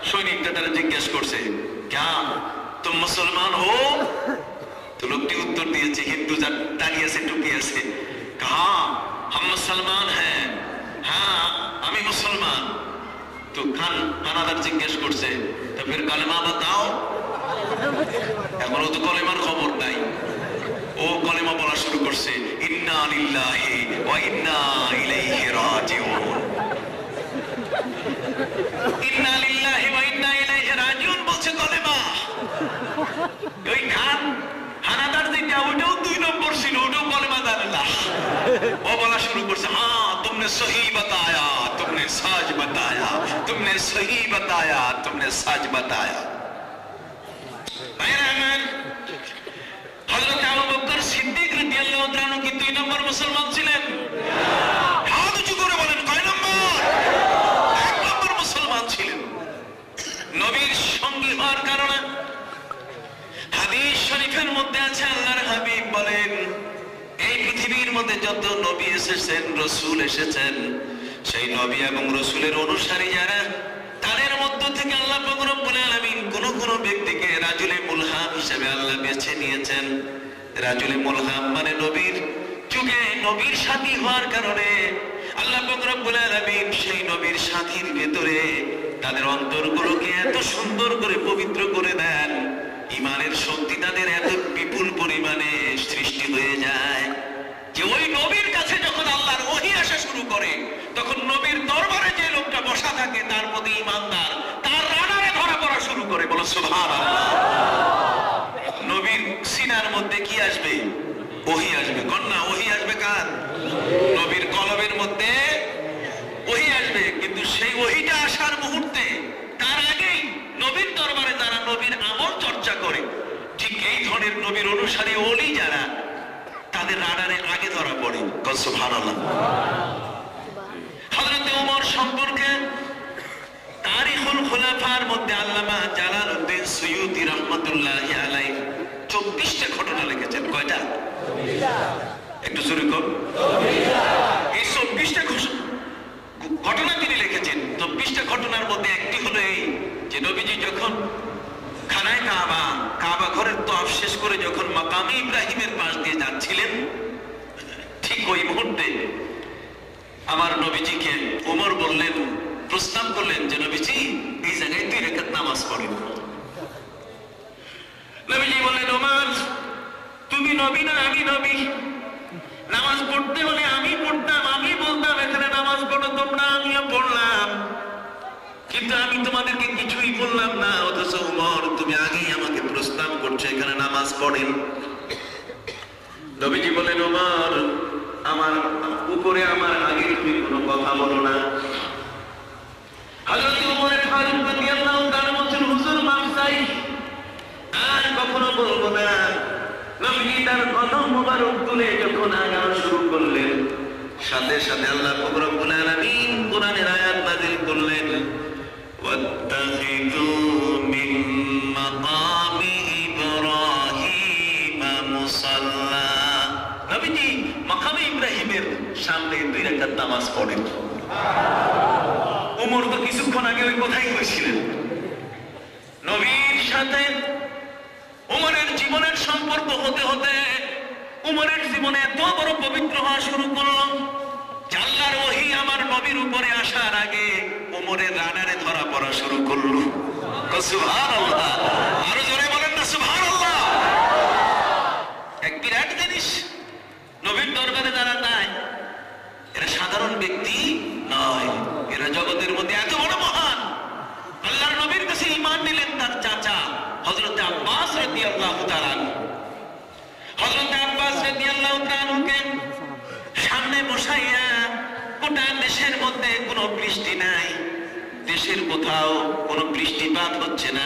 সৈনিকটা তারা জিজ্ঞেস করছে, ক্যা তুম মুসলমান হো? তো লোকটি উত্তর দিয়েছে, হিন্দু যার দাঁড়িয়ে আছে, টুপি আছে, কাহা হাম মুসলমান হ্যাঁ, হ্যাঁ আমি মুসলমান। তো খান হানাদার জিজ্ঞেস করছে, তো ফির কালেমা বাতাও। এখনো তো কলেমার খবর নাই। ও কলেমা বলা শুরু করছে, ইন্না লিল্লাহি ওয়া ইন্না ইলাইহি রাজিউন। ইন্না লিল্লাহি ওয়া ইন্না ইলাইহি রাজিউন বলছে কলেমা। ওই খান হানাদার যেটা, ওটাও 2 নম্বর ছিল, ওটাও কলেমা জানে না। ও বলা শুরু করছে, হ্যাঁ তুমনে সহি বাতায়া, তুমনে সাজ বাতায়া, তুমনে সহি বাতায়া, তুমনে সাজ বাতায়া। হযরত আবু বকর সিদ্দিক রাদিয়াল্লাহু তাআলা কি 2 নম্বর মুসলমান ছিলেন? হাত উঁচু করে বলেন, কয় নম্বর? 1 নম্বর মুসলমান ছিলেন। নবীর সঙ্গী হওয়ার কারণে হাদিস শরীফের মধ্যে আছে, আল্লাহর হাবিব বলেন, এই পৃথিবীর মধ্যে যত নবী এসেছেন, রাসূল এসেছেন, সেই নবী এবং রাসূলের অনুসারী যারা, তাদের মধ্য থেকে আল্লাহ পাক রব্বুল আলামিন কোন কোন ব্যক্তিকে রাজুলে মুলহাম হিসেবে আল্লাহ বেছে নিয়েছেন। রাজুলে মুলহাম মানে নবীর যুগে নবীর সাথী হওয়ার কারণে আল্লাহ পাক রব্বুল আলামিন সেই নবীর সাথীর ভেতরে তাদের অন্তরগুলোকে এত সুন্দর করে পবিত্র করে দেন, ঈমানের শক্তি তাদের এত বিপুল পরিমাণে সৃষ্টি হয়ে যায় যে ওই নবীর কাছে যখন আল্লাহর ওহী আসে, শুরু করে, তখন নবীর দরবারে যে লোকটা বসা থাকে তার প্রতি ঈমানদার, তার রাডারে ধরা পড়া শুরু করে। বলো সুবহানাল্লাহ। নবীর সিনার মধ্যে কি আসবে? ওহী আসবে। কন্যা ওহী আসবে কার? নবীর কলবের মধ্যে ওহী আসবে। কিন্তু সেই ওহীটা আসার মুহূর্তে তার আগেই নবীর দরবারে যারা নবীর আমল চর্চা করে, ঠিক এই ধরনের নবীর অনুসারী ওলি যারা, তাদের রাডারে আগে ধরা পড়ে। সুবহানাল্লাহ। হযরত ওমর সম্পর্কে তারিখুল খুলাফার মধ্যে আল্লামা জালালউদ্দিন সুয়ুতী রাহমাতুল্লাহি আলাইহি 24টা ঘটনা লিখেছেন। কয়টা? একটু জোরে কর। এই 24টা ঘটনা তিনি লিখেছেন। 24টা ঘটনার মধ্যে একটি হলো এই যে নবীজি যখন খানায় কাবা ঘরের তওয়াফ শেষ করে যখন মাকামে ইব্রাহিমের পাশ দিয়ে যাচ্ছিলেন, ঠিক ওই মুহূর্তে আমার নবীজিকে ওমর বললেন, প্রস্তাব করলেন যে নবীজি এই জায়গায় 2 রাকাত নামাজ পড়েন। নবীজি বললেন, ওমর তুমি নবী না আমি নবী? নামাজ পড়তে হলে আমি পড়তাম, আমি বলতাম এখানে নামাজ পড়ো তোমরা, আমিও পড়লাম, কিন্তু আমি তোমাদেরকে কিছুই বললাম না। অথচ ওমর তুমি আগেই আমাকে প্রস্তাব করছো এখানে নামাজ পড়েন। নবীজি বলেন, ওমর আমার উপরে আমার আগে তুমি কোনো কথা বলো না। হযরত ওমর ফারুক রাদিয়াল্লাহু তাআলা বলেন, হুজুর মাফ চাই, আর কখনো বলবো না। নবী তার কদম মোবারক তুলে যখন আগানো শুরু করলেন, সাথে সাথে আল্লাহ রব্বুল আলামিন কোরআনের আয়াত নাযিল করলেন, ওয়াত্তাখিযু মিন মাকামি ইব্রাহিম মুসাল্লা। নবীজি মাকামে ইব্রাহিমের সামনে 2 রাকাত নামাজ পড়েন। ওমর তো কিছুক্ষণ আগে ওই কথাই কইছিলেন। নবীর সাথে ওমরের জীবনের সম্পর্ক হতে হতে ওমরের জীবনে এত বড় পবিত্র হওয়া শুরু করলো, আল্লাহর ওহী আমার নবীর উপরে আসার আগে ওমরের রাডারে ধরা পড়া শুরু করলো। সুবহানাল্লাহ। আরো জোরে বলেন না সুবহানাল্লাহ। এক বিরাট জিনিস। নবীর দরবারে যারা নাই, এরা সাধারণ ব্যক্তি নয়, এরা জগতের মধ্যে এত বড় মহান। আল্লাহর নবীর কাছে ঈমান নিলেন তার চাচা হযরত আব্বাস রাদিয়াল্লাহু তাআলা। হযরত আব্বাস রাদিয়াল্লাহু তাআলাকে সামনে বসাইয়া, গোটা দেশের মধ্যে কোনো বৃষ্টি নাই, দেশের কোথাও কোনো বৃষ্টিপাত হচ্ছে না,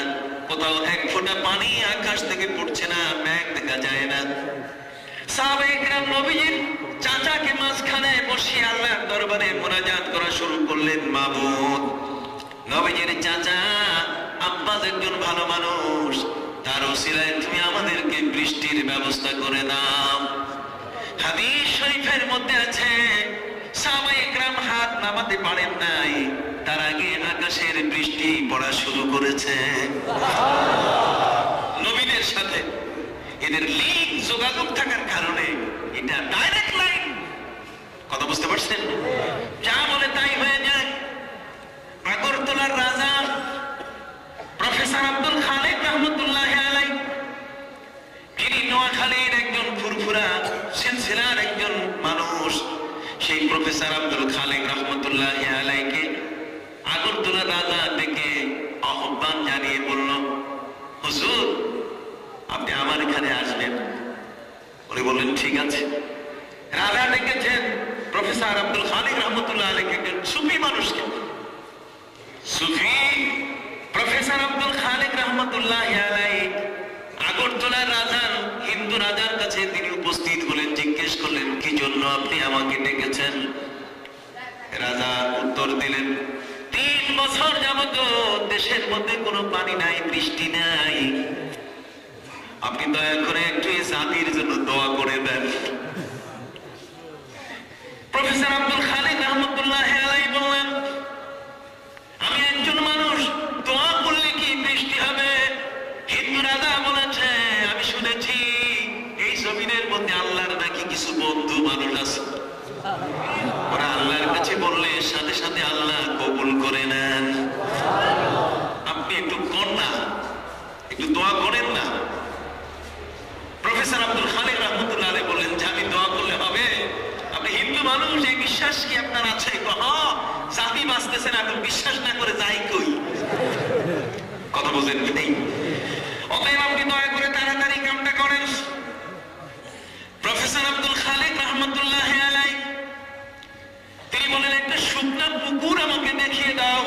কোথাও এক ফোঁটা পানি আকাশ থেকে পড়ছে না, মেঘ দেখা যায় না। সাহাবায়ে কেরাম নবীজির চাচাকে মাঝখানে বসিয়ে আল্লাহর দরবারে মুনাজাত করা শুরু করলেন, মাবুদ, নবীজির চাচা আব্বাস একজন ভালো মানুষ, তার ওসিলায় তুমি আমাদেরকে বৃষ্টির ব্যবস্থা করে দাও। হাদিস শরীফের মধ্যে আছে সাহাবায়ে কেরাম হাত নামাতে পারেন নাই, তার আগে আকাশের বৃষ্টি পড়া শুরু করেছে। নবীদের সাথে এদের লিঙ্ক যোগাযোগ থাকার কারণে এটা ডাইরেক্ট লাইন। কথা বুঝতে পারছেন? যা বলে তাই হয়ে যায়। আগরতলার রাজা প্রফেসর আব্দুল খালেক রহমতুল্লাহি আলাইহি, তিনি নোয়াখালীর একজন ফুরফুরা সিলসিলার একজন মানুষ। সেই প্রফেসর আব্দুল খালেক রহমতুল্লাহি আলাইহিকে আগরতলার রাজা ডেকে আহ্বান জানিয়ে বলল, হুজুর আপনি আমার এখানে আসবেন। উনি বললেন ঠিক আছে। রাজা ডেকেছেন প্রফেসর আব্দুল খালেক রহমতুল্লাহ আলাইহিকে, একজন সুফি মানুষকে। সুফি প্রফেসর আব্দুল খালেক রহমতুল্লাহি আলাইহি আগরতলার রাজার, হিন্দু রাজার কাছে তিনি উপস্থিত হলেন, জিজ্ঞেস করলেন কি জন্য আপনি আমাকে ডেকেছেন। রাজা উত্তর দিলেন, 3 বছর যাবত দেশের মধ্যে কোনো পানি নাই, বৃষ্টি নাই, আপনি দয়া করে একটু এই জাতির জন্য দোয়া করে দেন। প্রফেসর আব্দুল খালেক রহমতুল্লাহি আলাইহি বললেন, আমি একজন মানুষ, দোয়া করলে কি বৃষ্টি হবে? হিন্দু রাজা বলেছে, আমি শুনেছি এই জমিনের মধ্যে আল্লাহর নাকি কিছু বন্ধু মানুষ আছে, ওরা আল্লাহর কাছে বললে সাথে সাথে আল্লাহ কবুল করে নেন। আপনি একটু কর না, একটু দোয়া করেন না। প্রফেসর আব্দুল খালেক রহমতুল্লাহ আলাইহি বললেন যে আমি দোয়া করলে হবে? আপনি হিন্দু মানুষ, এই বিশ্বাস কি বুঝেন নেই। অতএব আপনি দয়া করে তাড়াতাড়ি কামটা করেন। প্রফেসর আব্দুল খালেক রহমতুল্লাহ আলাইহি তিনি বলেন, একটা শুকনা পুকুর আমাকে দেখিয়ে দাও।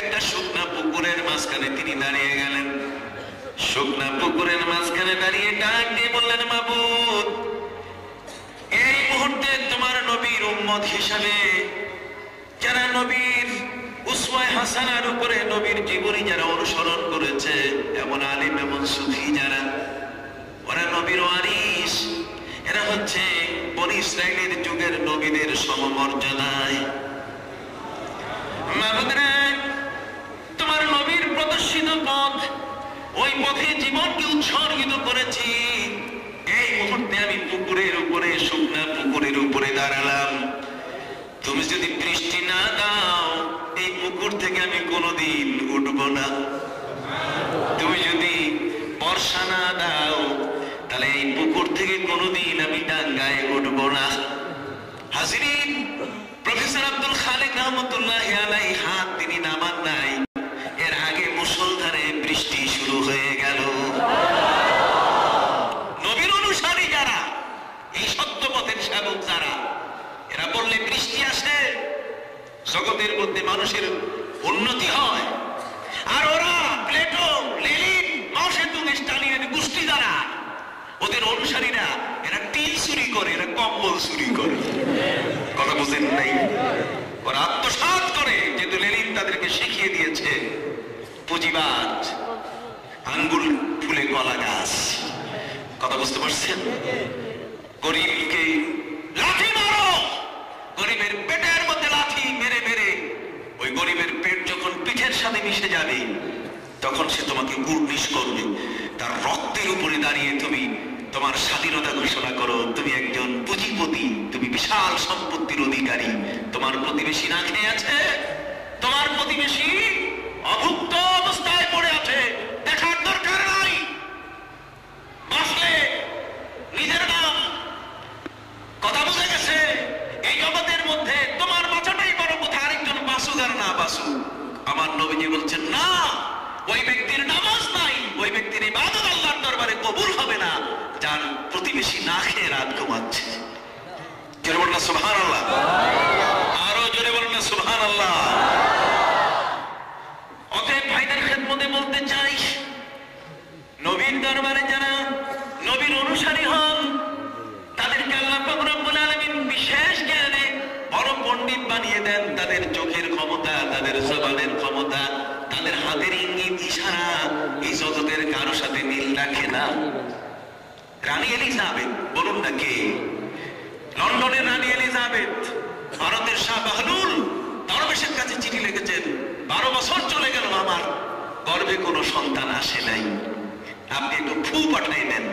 একটা শুকনা পুকুরের মাঝখানে তিনি দাঁড়িয়ে গেলেন। শুকনা পুকুরের মাঝখানে দাঁড়িয়ে ডাক দিয়ে বললেন, মাবুদ, এই মুহূর্তে তোমার নবীর উম্মত হিসাবে যারা নবীর উসওয়ায়ে হাসানার উপরে নবীর জীবনী যারা অনুসরণ করেছে, এমন আলিম এমন সুফি যারা, ওরা নবীর ওয়ারিস, এরা হচ্ছে বনি ইসরাইলের যুগের নবীদের সমমর্যাদায়। মাবুদরা, তোমার নবীর প্রদর্শিত পথ, ওই পথে জীবনকে উৎসর্গিত করেছি। এই মুহূর্তে আমি পুকুরের উপরে, শুকনা পুকুরের উপরে দাঁড়ালাম। তুমি যদি বৃষ্টি না দাও, এই পুকুর থেকে আমি কোনোদিন উঠব না। তুমি যদি বর্ষা না দাও, তাহলে এই পুকুর থেকে কোনোদিন আমি ডাঙ্গায় উঠব না। হাজিরিন, প্রফেসর আব্দুল খালেক রহমতুল্লাহ আলাইহি হাত তিনি নামান নাই, এর আগে মুষলধারে বৃষ্টি শুরু হয়ে গেল। নবীর অনুসারী যারা, এই সত্যপথের সেবক যারা, এরা বললে বৃষ্টি আসে, জগতের মধ্যে মানুষের উন্নতি হয়। আর ওরা প্লেটো, লেনিন, মাও সেতুং, স্টালিনের গোষ্ঠী যারা, ওদের অনুসারীরা, এরা টিন চুরি করে, এরা কম্বল চুরি করে। কথা বুঝেন নাই? ওরা আত্মসাৎ করে, যেহেতু লেনিন তাদেরকে শিখিয়ে দিয়েছে পুঁজিবাদ, আঙ্গুল ফুলে কলা গাছ। কথা বুঝতে পারছেন? গরিবকে লাঠি মারো, গরিবের পেটের মধ্যে লাঠি মেরে মেরে ওই গরিবের পেট যখন পিঠের সাথে মিশে যাবে, তখন সে তোমাকে কুর্নিশ করবে। তার রক্তের উপরে দাঁড়িয়ে তুমি তোমার স্বাধীনতা ঘোষণা করো। তুমি একজন পুঁজিপতি, তুমি বিশাল সম্পত্তির অধিকারী। তোমার প্রতিবেশী না খেয়ে আছে, তোমার প্রতিবেশী অভুক্ত অবস্থায় পড়ে আছে, দেখার দরকার নাই। বাঁচলে নিজের নাম। কথা বুঝে গেছে? এই জগতের মধ্যে তোমার বাঁচাটাই বড় কথা, আরেকজন বাঁচুক আর না বাঁচুক। আমার নবীজি বলছেন, না, ওই ব্যক্তির নামাজ নাই, ওই ব্যক্তির ইবাদত আল্লাহর দরবারে কবুল হবে না, যার প্রতিবেশী না খেয়ে রাত ঘুমাচ্ছে। জোরে বলুন না সুবহানাল্লাহ। আরো জোরে বলুন না সুবহানাল্লাহ। অতএব ভাইদের খেদমতে বলতে চাই, নবীর দরবারে যারা নবীর অনুসারী হন, তাদেরকে আল্লাহ পাক রব্বুল আলামিন বিশেষ জ্ঞানে বড় পণ্ডিত বানিয়ে দেন। তাদের চোখের ক্ষমতা, তাদের জবানের ক্ষমতা, তাদের হাতের ইঙ্গিত, ইশারা এই জগতের কারো সাথে মিল রাখে না। রানী এলিজাবেথ, বলুন না কে? লন্ডনের রানী এলিজাবেথ, ভারতের শাহ বাহলুল দরবেশের কাছে চিঠি লিখেছেন, 12 বছর চলে গেল, আমার গর্ভে কোনো সন্তান আসে নাই, আপনি একটু ফু পাঠাই দেন।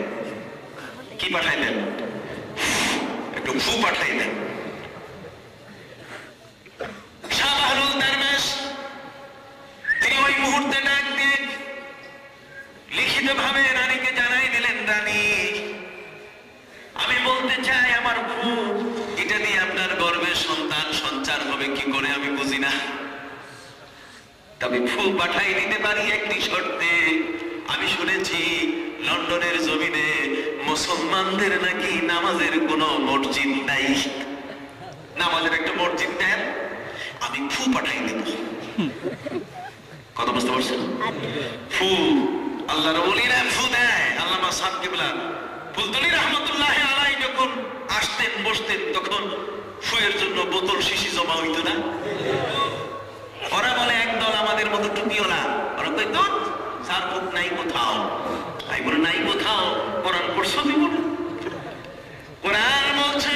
কি পাঠাই দেন? একটু ফু পাঠাই দেন। শাহ বাহলুল দরবেশ তিনি ওই মুহূর্তে ডাক দিয়ে লিখিত ভাবে রানীকে জানাই দিলেন, রানী, আমি বলতে চাই আমার ফু, এটা দিয়ে আপনার গর্ভে সন্তান সঞ্চার হবে কি করে আমি বুঝি না, তবে ফু পাঠাই দিতে পারি একটি শর্তে। আমি শুনেছি লন্ডনের জমিনে মুসলমানদের নাকি নামাজের কোনো মসজিদ নাই, নামাজের একটা মসজিদ দেন, আমি ফু পাঠাই দেব। কথা বুঝতে পারছেন? ফু, আল্লাহর ওলিরা ফু দেয়। আল্লামা সাদ কিবলা ফুলতলি রহমতুল্লাহ আলাইহি যখন আসতেন বসতেন, তখন ফুয়ের জন্য বোতল শিশি জমা হইতো না? ওরা বলে একদল আমাদের মতো টুপিওলা, ওরা কই তো সার ফুক নাই কোথাও। তাই বলে নাই কোথাও, কোরআন পড়ছো কি বলে? কোরআন বলছে,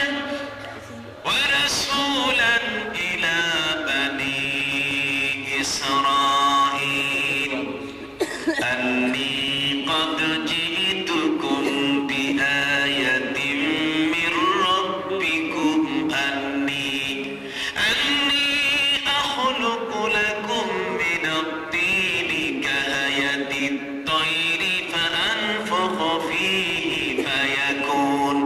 ওয়া রাসূলান ইলা বানি ইসরাঈল আন্নী قد جئتكم بآية من ربكم أني أخلق لكم من الطين كهيئة الطير فأنفخ فيه فيكون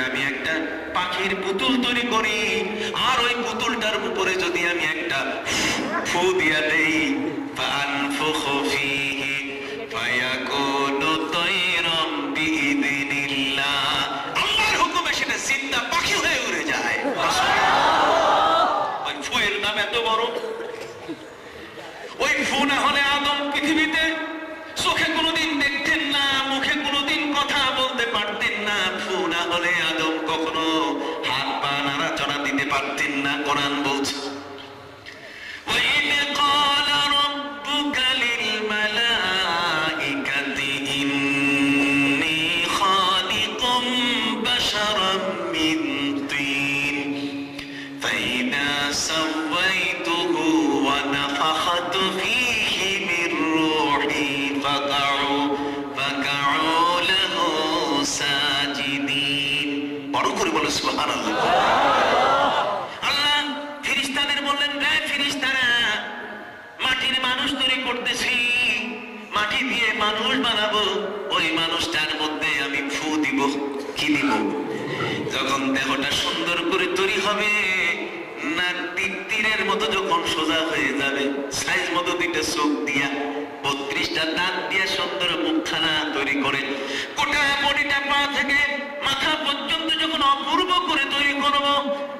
আমি একটা পাখির পুতুল তৈরি করি, আর ওই পুতুলটার উপরে যদি আমি একটা ফু দিয়া দেই, ফানফুখু ফীহি ফায়াকুনু তায়রাম বিইযনিল্লাহ, আল্লাহর হুকুমে সেটা জিন্দা পাখি হয়ে উড়ে যায়। ওই ফুয়ের নাম এত বড়। ওই ফু না হলে আদম পৃথিবীতে চোখে কোনোদিন দেখতেন না, মুখে কোনোদিন কথা বলতে পারতেন না। ফু না হলে আদম কখনো হাত পা নাড়াচড়া দিতে পারতেন না। কোরআন বলছে, وَإِذْ قَالَ رَبُّكَ لِلْمَلَائِكَةِ إِنِّي خَالِقٌ بَشَرًا مِّن طِينٍ فَإِذَا سَوَّيْتُهُ وَنَفَخْتُ فِيهِ مِن رُّوحِي فَقَعُوا لَهُ سَاجِدِينَ। বড় করে বলো সুবহানাল্লাহ। আল্লাহ ফেরেশতাদের বললেন, রে ফেরেশতারা, মাটির মানুষ তৈরি করতেছি, মাটি দিয়ে মানুষ বানাবো, ওই মানুষটার মধ্যে আমি ফু দিব। কি দিব? যখন দেহটা সুন্দর করে তৈরি হবে, নাক তীরের মতো যখন সোজা হয়ে যাবে, সাইজ মতো দুইটা চোখ দিয়া 32টা দাঁত দিয়া সুন্দর মুখখানা তৈরি করে গোটা বডিটা পা থেকে মাথা পর্যন্ত যখন অপূর্ব করে তৈরি করব,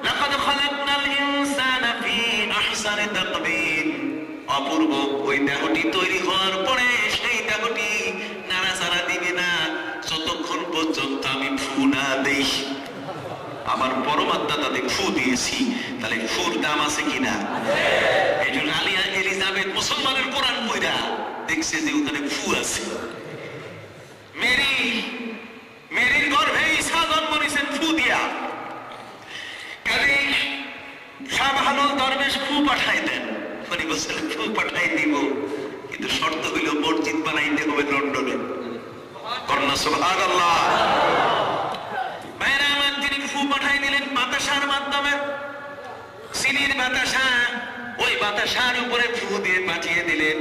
লাকাদ খালাকনাল ইনসানা ফি আহসানি তাকবীর, অপূর্ব ওই দেহটি তৈরি হওয়ার পরে সেই দেহটি নাড়াচাড়া দিবে না যতক্ষণ পর্যন্ত আমি ফু না দেই। আমার পরমাত্মা তাদের ফু দিয়েছি, তাহলে ফুর দাম আছে কিনা? এই জন্য আলিয়া এলিজাবেথ মুসলমানের কোরআন পড়া দেখছে যে ওখানে ফু আছে। মেরির গর্ভে ঈসা জন্ম নিয়েছেন ফু দিয়া। কাজে শাহবাহানুল দরবেশ ফু পাঠাই দেন, উনি বলছেন ফু পাঠাই দিব, কিন্তু শর্ত হইল মসজিদ বানাইতে হবে লন্ডনে। কন্যা সুবহানাল্লাহ। ভাইরা আমার, তিনি ফু পাঠাই দিলেন বাতাসার মাধ্যমে, চিনির বাতাসা, ওই বাতাসার উপরে ফু দিয়ে পাঠিয়ে দিলেন।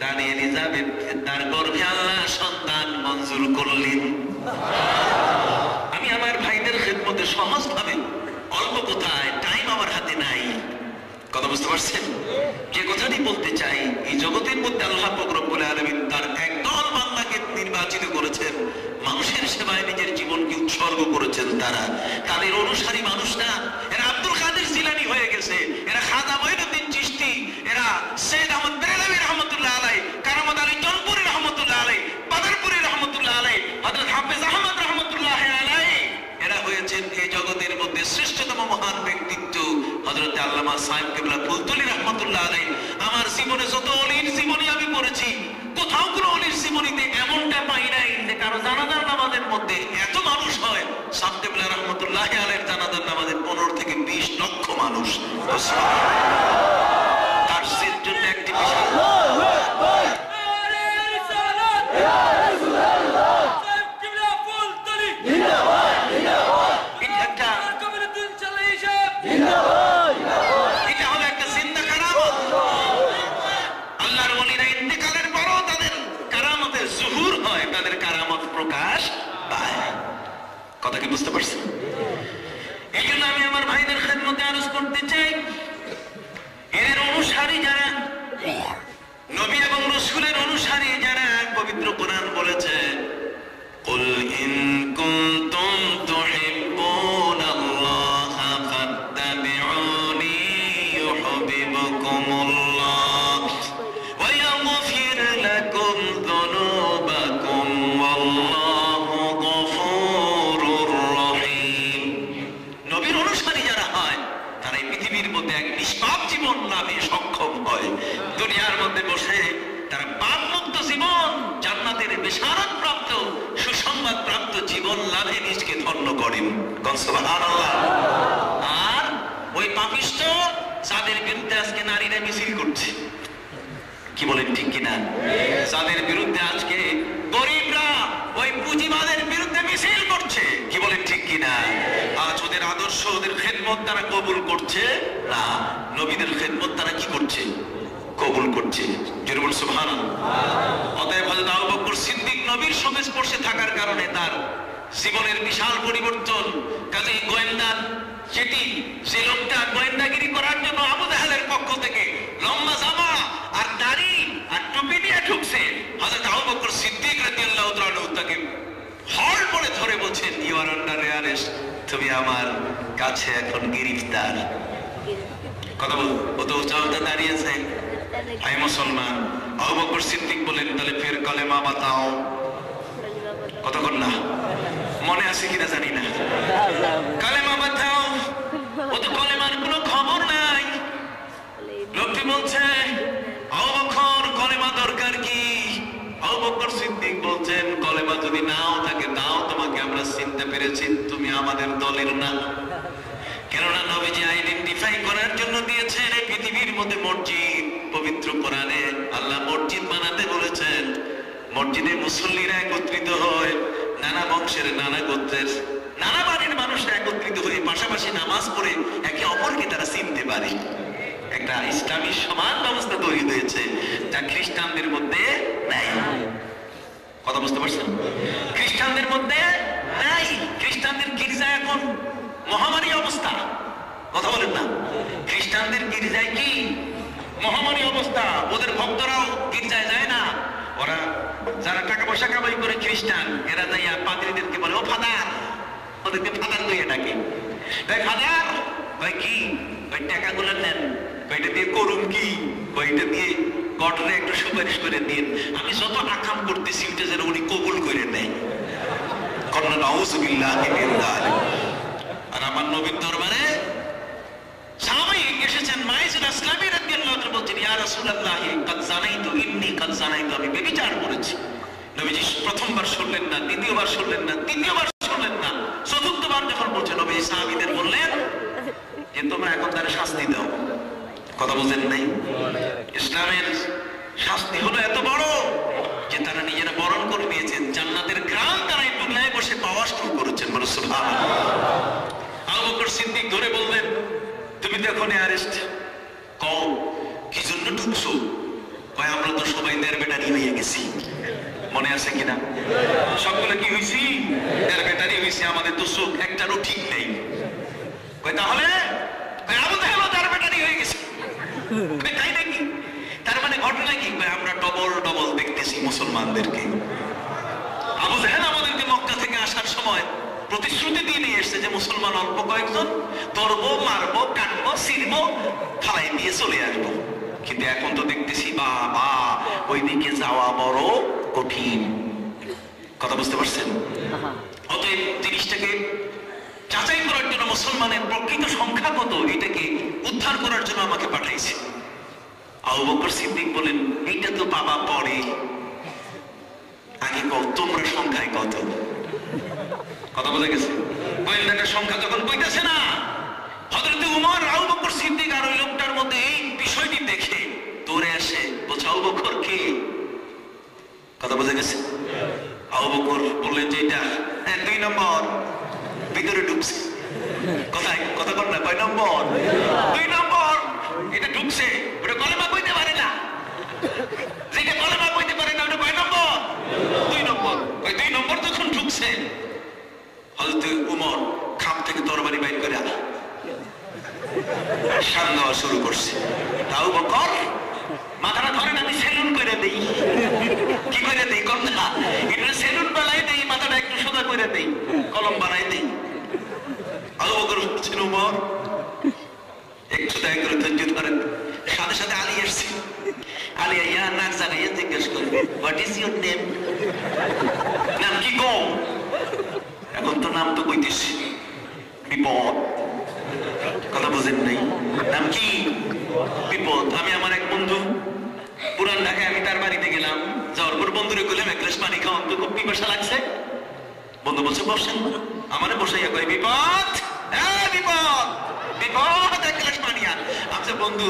রানী এলিজাবেথ তার গর্ভে আল্লাহ সন্তান মঞ্জুর করলেন। আমি আমার ভাইদের খেদমতে সহজ ভাবে, অল্প কোথায়, টাইম আমার হাতে নাই, কথা বুঝতে পারছেন? যে কথাটি বলতে চাই, এই জগতের মধ্যে আল্লাহ পাক রব্বুল আলামিন তার একদল বান্দাকে নির্বাচিত করেছেন, মানুষের সেবায় নিজের জীবনকে উৎসর্গ করেছেন। তারা তাদের অনুসারী মানুষ না, এরা আব্দুল কাদের জিলানী হয়ে গেছে, এরা খাজা মঈনুদ্দিন চিশতি, এরা সৈয়দ আহমদ বেরেলভী রহমাতুল্লাহ আলাইহি, কারামত আলী জনপুরি রহমাতুল্লাহ আলাইহি, বাদরপুরি রহমাতুল্লাহ আলাইহি, হযরত হাফেজ আহমদ রহমাতুল্লাহ আলাইহি, এরা হয়েছেন এই জগতের মধ্যে শ্রেষ্ঠতম মহান ব্যক্তিত্ব হযরত আল্লামা সাহেব কিবলা ফুলতলি রহমাতুল্লাহ আলাইহি। আমার জীবনে যত অলির জীবনী আমি পড়েছি, কোথাও কোনো অলির জীবনীতে এমনটা পাই নাই যে কারো জানাজার নামাজের মধ্যে এত মানুষ হয়। সাহেব কিবলা রহমাতুল্লাহ আলাইহির জানাজার নামাজে 15 থেকে 20 লক্ষ মানুষ। তার জন্য একটি বিশাল কথা কি বুঝতে পারছেন? এই জন্য আমি আমার ভাইদের খেদমতে আরজ করতে চাই, এর অনুসারী যারা, নবী এবং রাসূলের অনুসারী যারা, পবিত্র কোরআন বলেছে, কুল ইন কুনতুম তুহিব্বুনাল্লাহা ফাত্তাবিউনি ইউহিব্বুকুমুল্লাহ ওয়া ইয়াগফির লাকুম যুনুবাকুম ওয়াল্লাহু গফুরুর রহিম। নবীর অনুসারী যারা হয়, তারা এই পৃথিবীর মধ্যে এক নিষ্পাপ জীবন লাভে সক্ষম হয়। দুনিয়ার মধ্যে বসে তারা পাপমুক্ত জীবন, জান্নাতের বিশারত প্রাপ্ত, সুসংবাদ প্রাপ্ত জীবন লাভে নিজকে ধন্য করেন। সুবহানাল্লাহ। আর ওই পাপিষ্ঠ যাদের বিরুদ্ধে আজকে নারীরা মিছিল করছে, কি বলেন ঠিক কিনা? যাদের বিরুদ্ধে আজকে গরিবরা ওই পুঁজিবাদের বিরুদ্ধে মিছিল করছে, কি বলেন ঠিক কিনা? আজ ওদের আদর্শ, ওদের খেদমত তারা কবুল করছে না, নবীদের খেদমত তারা কি করছে? কবুল করছে। জোরে বল সুবহানাল্লাহ। অতএব হযরত আবু বকর সিদ্দিক নবীর সংস্পর্শে থাকার কারণে তার জীবনের বিশাল পরিবর্তন। কাজে গোয়েন্দা যেটি, যে লোকটা গোয়েন্দাগিরি করার জন্য আবু জাহেলের পক্ষ থেকে লম্বা জামা আর দাড়ি আর টুপি নিয়ে ঢুকছে, হযরত আবু বকর সিদ্দিক রাদিয়াল্লাহু তাআলা তাকে হল করে ধরে বলছেন, ইউ আর আন্ডার অ্যারেস্ট, তুমি আমার কাছে এখন গ্রেফতার। কথা বল, ও তো উচ্চারণটা দাঁড়িয়েছে, আমি মুসলমান। আবু বকর সিদ্দিক বলেন, তাহলে ফের কালেমা বাতাও। কতক্ষণ না মনে আছে কিনা জানি না, কালেমা বাতাও। ও তো কলেমার কোনো খবর নাই। লোকটি বলছে, আবু বকর কলেমা দরকার কি? আবু বকর সিদ্দিক বলছেন, কলেমা যদি নাও থাকে তাও তোমাকে আমরা চিনতে পেরেছি, তুমি আমাদের দলের না। কেননা নবীজি আইডেন্টিফাই করার জন্য দিয়েছেন এই পৃথিবীর মধ্যে মসজিদ। পবিত্র কোরআনে আল্লাহ মসজিদ বানাতে বলেছেন। মসজিদে মুসল্লিরা একত্রিত হয়, নানা বংশের, নানা গোত্রের, নানা বাড়ির মানুষরা একত্রিত হয়ে পাশাপাশি নামাজ পড়ে একে অপরকে তারা চিনতে পারে। একটা ইসলামী সমাজ ব্যবস্থা তৈরি হয়েছে, যা খ্রিস্টানদের মধ্যে নাই। কথা বুঝতে পারছেন? খ্রিস্টানদের মধ্যে নাই। খ্রিস্টানদের গির্জা এখন মহামারী অবস্থা। কথা বলেন না, খ্রিস্টানদের গির্জায় কি মহামারী অবস্থা। ওদের ভক্তরাও গির্জায় যায় না। ওরা যারা টাকা পয়সা কামাই করে খ্রিস্টান, এরা যাইয়া পাদ্রীদেরকে বলে, ও ফাদার, ওদেরকে ফাদার কইয়া ডাকে। তাই ফাদার ভাই কি ওই টাকাগুলো নেন, ওইটা দিয়ে করুন কি, ওইটা দিয়ে গডরে একটু সুপারিশ করে দিন, আমি যত আকাম করতেছি ওইটা যেন উনি কবুল করে নেয়। কন্যা নাউজুবিল্লাহ। আর আমার নবীর দরবারে সাহাবাই এসেছেন, মাইজুল আসলামী রাদিয়াল্লাহু তাআলা বলছেন, ইয়া রাসূলুল্লাহ কাদ জানাইতু ইন্নী কাদ জানাইতু, আমি ব্যভিচার করেছি। নবীজি প্রথমবার শুনলেন না, দ্বিতীয়বার শুনলেন না, তৃতীয়বার শুনলেন না, চতুর্থবার যখন বলছেন, নবীজি সাহাবীদের বললেন যে তোমরা এখন তার শাস্তি দাও। কথা বুঝেন নাই? ইসলামের শাস্তি হলো এত বড় যে তারা নিজেরা বরণ করে নিয়েছেন। জান্নাতের ঘ্রাণ তারা এই দুনিয়ায় বসে পাওয়া শুরু করেছেন। বলে সুবহানাল্লাহ। আবু বকর সিদ্দিক ধরে বললেন, তুমি তো এখন অ্যারেস্ট। কও কি জন্য ঢুকছো? কয় আমরা তো সবাই দেড় বেটারি হয়ে গেছি। মনে আছে কিনা? সবগুলো কি হয়েছি? দেড় বেটারি হয়েছি, আমাদের তো চোখ একটারও ঠিক নেই। কয় তাহলে আবু জাহেলও দেড় বেটারি হয়ে গেছে। তাই নাকি? তার মানে ঘটনা কি? আমরা ডবল ডবল দেখতেছি মুসলমানদেরকে। আবু জাহেল আমাদেরকে মক্কা থেকে আসার সময় প্রতিশ্রুতি দিয়ে নিয়ে এসছে যে মুসলমান অল্প কয়েকজন, ধরবো, মারবো, কাটবো, ছিড়বো, ফালাই দিয়ে চলে আসবো। কিন্তু এখন তো দেখতেছি বাবা ওইদিকে যাওয়া বড় কঠিন। কথা বুঝতে পারছেন? অতএব জিনিসটাকে যাচাই করার জন্য মুসলমানের প্রকৃত সংখ্যা কত, এটাকে উদ্ধার করার জন্য আমাকে পাঠাইছে। আবু বকর সিদ্দিক বলেন, এইটা তো বাবা পরে, আগে কও তোমরা সংখ্যায় কত। কথা বোঝা গেছে? গোয়েন্দাটার সংখ্যা যখন কইতেছে না, হযরত উমর, আবু বকর সিদ্দিক আর ওই লোকটার মধ্যে এই বিষয়টি দেখে দৌড়ে আসে, বলছে আবু বকর কে? কথা বোঝা গেছে? আবু বকর বললেন যে এটা 2 নম্বর ভিতরে ঢুকছে। কোথায়? কথা বল না, কয় নম্বর? 2 নম্বর। এটা ঢুকছে, ওটা কলেমা কইতে পারে না। যেটা কলেমা কইতে পারে না ওটা কয় নম্বর? 2 নম্বর। ওই 2 নম্বর যখন ঢুকছে, হযরত উমর খাম থেকে তরবারি বাইর করে শান দেওয়া শুরু করছে। আবু বকর মাথাটা ধরেন, আমি সেলুন করে দেই। কি করে দেই? কন্যা এটা সেলুন বানাই দেই, মাথাটা একটু সোজা করে দেই, কলম বানাই দেই। আবু বকর বলছেন, উমর একটু দয়া করে ধৈর্য ধরেন। সাথে সাথে আলী আসছে। আলী ইয়া নাক জাগাইয়া জিজ্ঞেস করবে, হোয়াট ইজ ইউর নেম? নাম কি গো? এখন তো নাম তো কইতেছি বিপদ। কথা বুঝেন নাই? নাম কি? বিপদ। আমি আমার এক বন্ধু পুরান ঢাকায়, আমি তার বাড়িতে গেলাম। যাওয়ার পর বন্ধুরে কইলাম, এক গ্লাস পানি খাওয়ান তো, খুব পিপাসা লাগছে। বন্ধু বলছে বসেন। আমারে বসাইয়া কয়, বিপদ, বিপদ, বিপদ, এক গ্লাস পানি আন। আচ্ছা বন্ধু,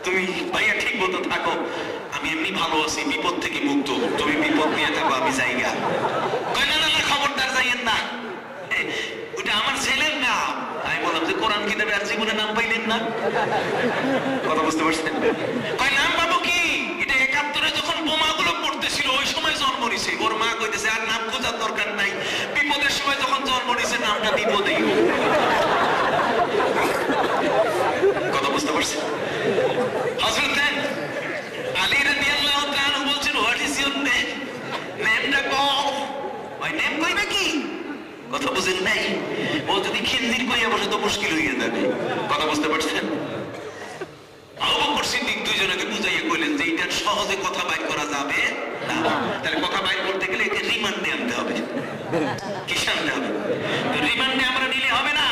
তুমি ভাইয়া ঠিক মতো থাকো, আমি এমনি ভালো আছি, বিপদ থেকে মুক্ত, তুমি বিপদ নিয়ে থাকো, আমি যাইগা। কয় না না, খবরদার যাইয়েন না, ওটা আমার ছেলের নাম। আমি বললাম যে কোরআন কিতাবে আর জীবনে নাম পাইলেন না। কথা বুঝতে পারছেন? কয় নাম পাবো কি? এটা 71-এ যখন বোমাগুলো পড়তেছিল ওই সময় জন্ম হয়েছে, ওর মা কইতেছে আর নাম খোঁজার দরকার নাই, বিপদের সময় যখন জন্ম নিছে নামটা বিপদেই। কথা বুঝতে পারছেন? হযরত আলী রাদিয়াল্লাহু তাআলা বলছেন, হোয়াট ইজ ইউর নেম? নেমটা কও। ওই নেম কইবে কি? কথা বুঝেন নাই? ও যদি খিন্দির কইয়া বসে তো মুশকিল হয়ে যাবে। কথা বুঝতে পারছেন? আবু বকর সিদ্দিক দুইজনকে বুঝাইয়া কইলেন যে এটা সহজে কথা বাইর করা যাবে না, তাহলে কথা বাইর করতে গেলে একে রিমান্ডে আনতে হবে। কি আনতে হবে? তো রিমান্ডে আমরা নিলে হবে না,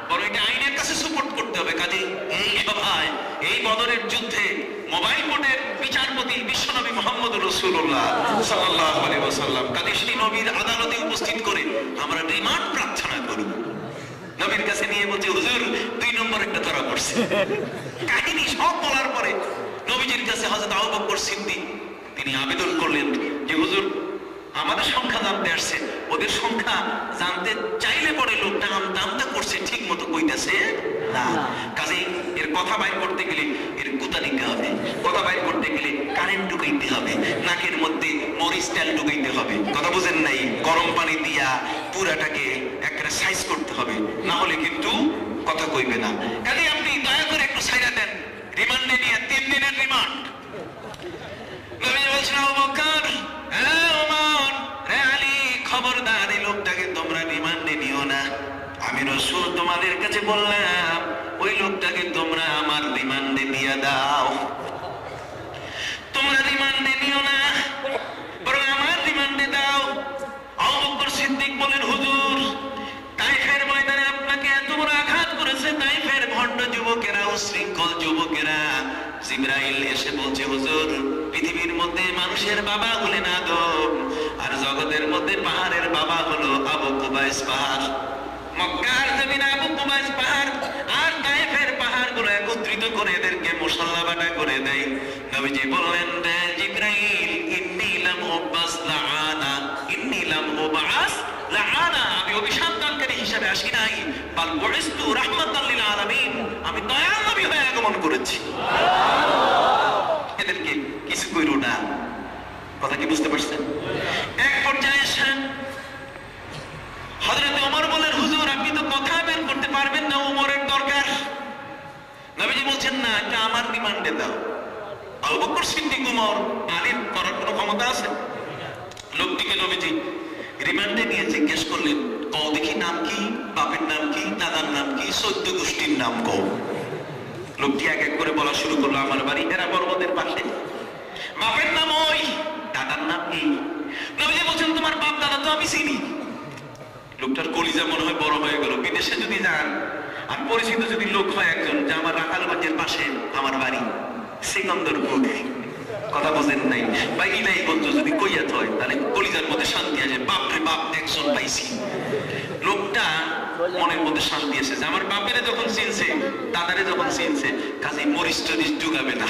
বরং এটা আইনের কাছে সুপোর্ট করতে হবে। কাজে এই সভায় এই বদরের যুদ্ধে মোবাইল কোর্টের বিচারপতি বিশ্বনবী মুহাম্মদ রাসূলুল্লাহ সাল্লাল্লাহু আলাইহি ওয়াসাল্লাম কাজে সেই নবীর আদালতে উপস্থিত করে আমরা রিমান্ড প্রার্থনা করব। নবীর কাছে নিয়ে বলছে, হুজুর 2 নম্বর একটা ধরা পড়ছে। কাহিনী সব বলার পরে নবীজির কাছে হযরত আবু বকর সিদ্দিক তিনি আবেদন করলেন যে হুজুর আমাদের সংখ্যা জানতে আসছে, ওদের সংখ্যা জানতে চাইলে পরে লোকটা আমদামটা করছে ঠিক মতো কইতেছে না। কাজে এর কথা বাইর করতে গেলে এর গুতা দিতে হবে, কথা বাইর করতে গেলে কারেন্ট ঢুকাইতে হবে, নাকের মধ্যে মরিচ তেল ঢুকাইতে হবে। কথা বুঝেন নাই? গরম পানি দিয়া পুরাটাকে একটা সাইজ করতে হবে, না হলে কিন্তু কথা কইবে না। কাজে আপনি দয়া করে একটু ছাইড়া দেন, রিমান্ডে নিয়ে 3 দিনের রিমান্ড। নবী বলছেন, আবু বকর, ওমর, আলী, খবরদার এই লোকটাকে তোমরা রিমান্ডে নিও না। আমি রাসূল তোমাদের কাছে বললাম ওই লোকটাকে তোমরা আমার রিমান্ডে দিয়ে দাও। তোমরা রিমান্ডে নিও না, বরং আমার রিমান্ডে দাও। আবু বকর সিদ্দিক বলেন, হুজুর তাইফের ময়দানে আপনাকে এত বড় আঘাত করেছে, তাইফের ভণ্ড যুবকেরা, উশৃঙ্খল যুবকেরা, জিবরাইল এসে বলছে, হুজুর পৃথিবীর মধ্যে মানুষের বাবা হলেন আদম, আর জগতের মধ্যে পাহাড়ের বাবা হলো আবু কুবাইস পাহাড়। মক্কার জমিনে আবু কুবাইস পাহাড় আর তাইফের পাহাড়গুলো একত্রিত করে এদেরকে মুসাল্লা বাটা করে দেয়। নবীজি বললেন, জিবরাইল, ইন্নী লাম উবাস লাআনা, ইন্নী লাম উবাস লাআনা, আমি অভিশাপ দানকারী হিসেবে আসি নাই, বাল বুইস্তু রাহমাতাল লিল আলামিন, আমি দয়ার নবী হয়ে আগমন করেছি। এদেরকে কিছু কইরো না। কথা কি বুঝতে পারছেন? এক পর্যায়ে এসে হযরত ওমর বলেন, হুজুর আপনি তো কথা বের করতে পারবেন না, ওমরের দরকার। নবীজি বলছেন, না, এটা আমার রিমান্ডে দাও। আবু বকর সিদ্দিক, ওমর, আলীর করার কোনো ক্ষমতা আছে? লোকটিকে নবীজি রিমান্ডে নিয়ে জিজ্ঞেস করলেন, কও দেখি নাম কি, বাপের নাম কি, দাদার নাম কি, 14 গোষ্ঠীর নাম কও। লোকটি এক এক করে বলা শুরু করলো, আমার বাড়ি হেরা পর্বতের পাশে, বাপের নাম ওই, দাদার নাম এই। নবীজি বলছেন, তোমার বাপ দাদা তো আমি চিনি। লোকটার কলিজা মনে হয় বড় হয়ে গেল। বিদেশে যদি যান আর পরিচিত যদি লোক হয় একজন, যে আমার রাখালগঞ্জের পাশে আমার বাড়ি, সিকন্দরপুর, কথা বুঝেন নাই, বা ইলাইগঞ্জ যদি কইয়াত হয়, তাহলে কলিজার মধ্যে শান্তি আছে, বাপরে বাপ একজন পাইছি। লোকটা মনের মধ্যে শান্তি এসেছে, আমার বাপেরে যখন চিনছে, দাদারে যখন চিনছে, কাজে মরিচ টরিচ ঢুকাবে না।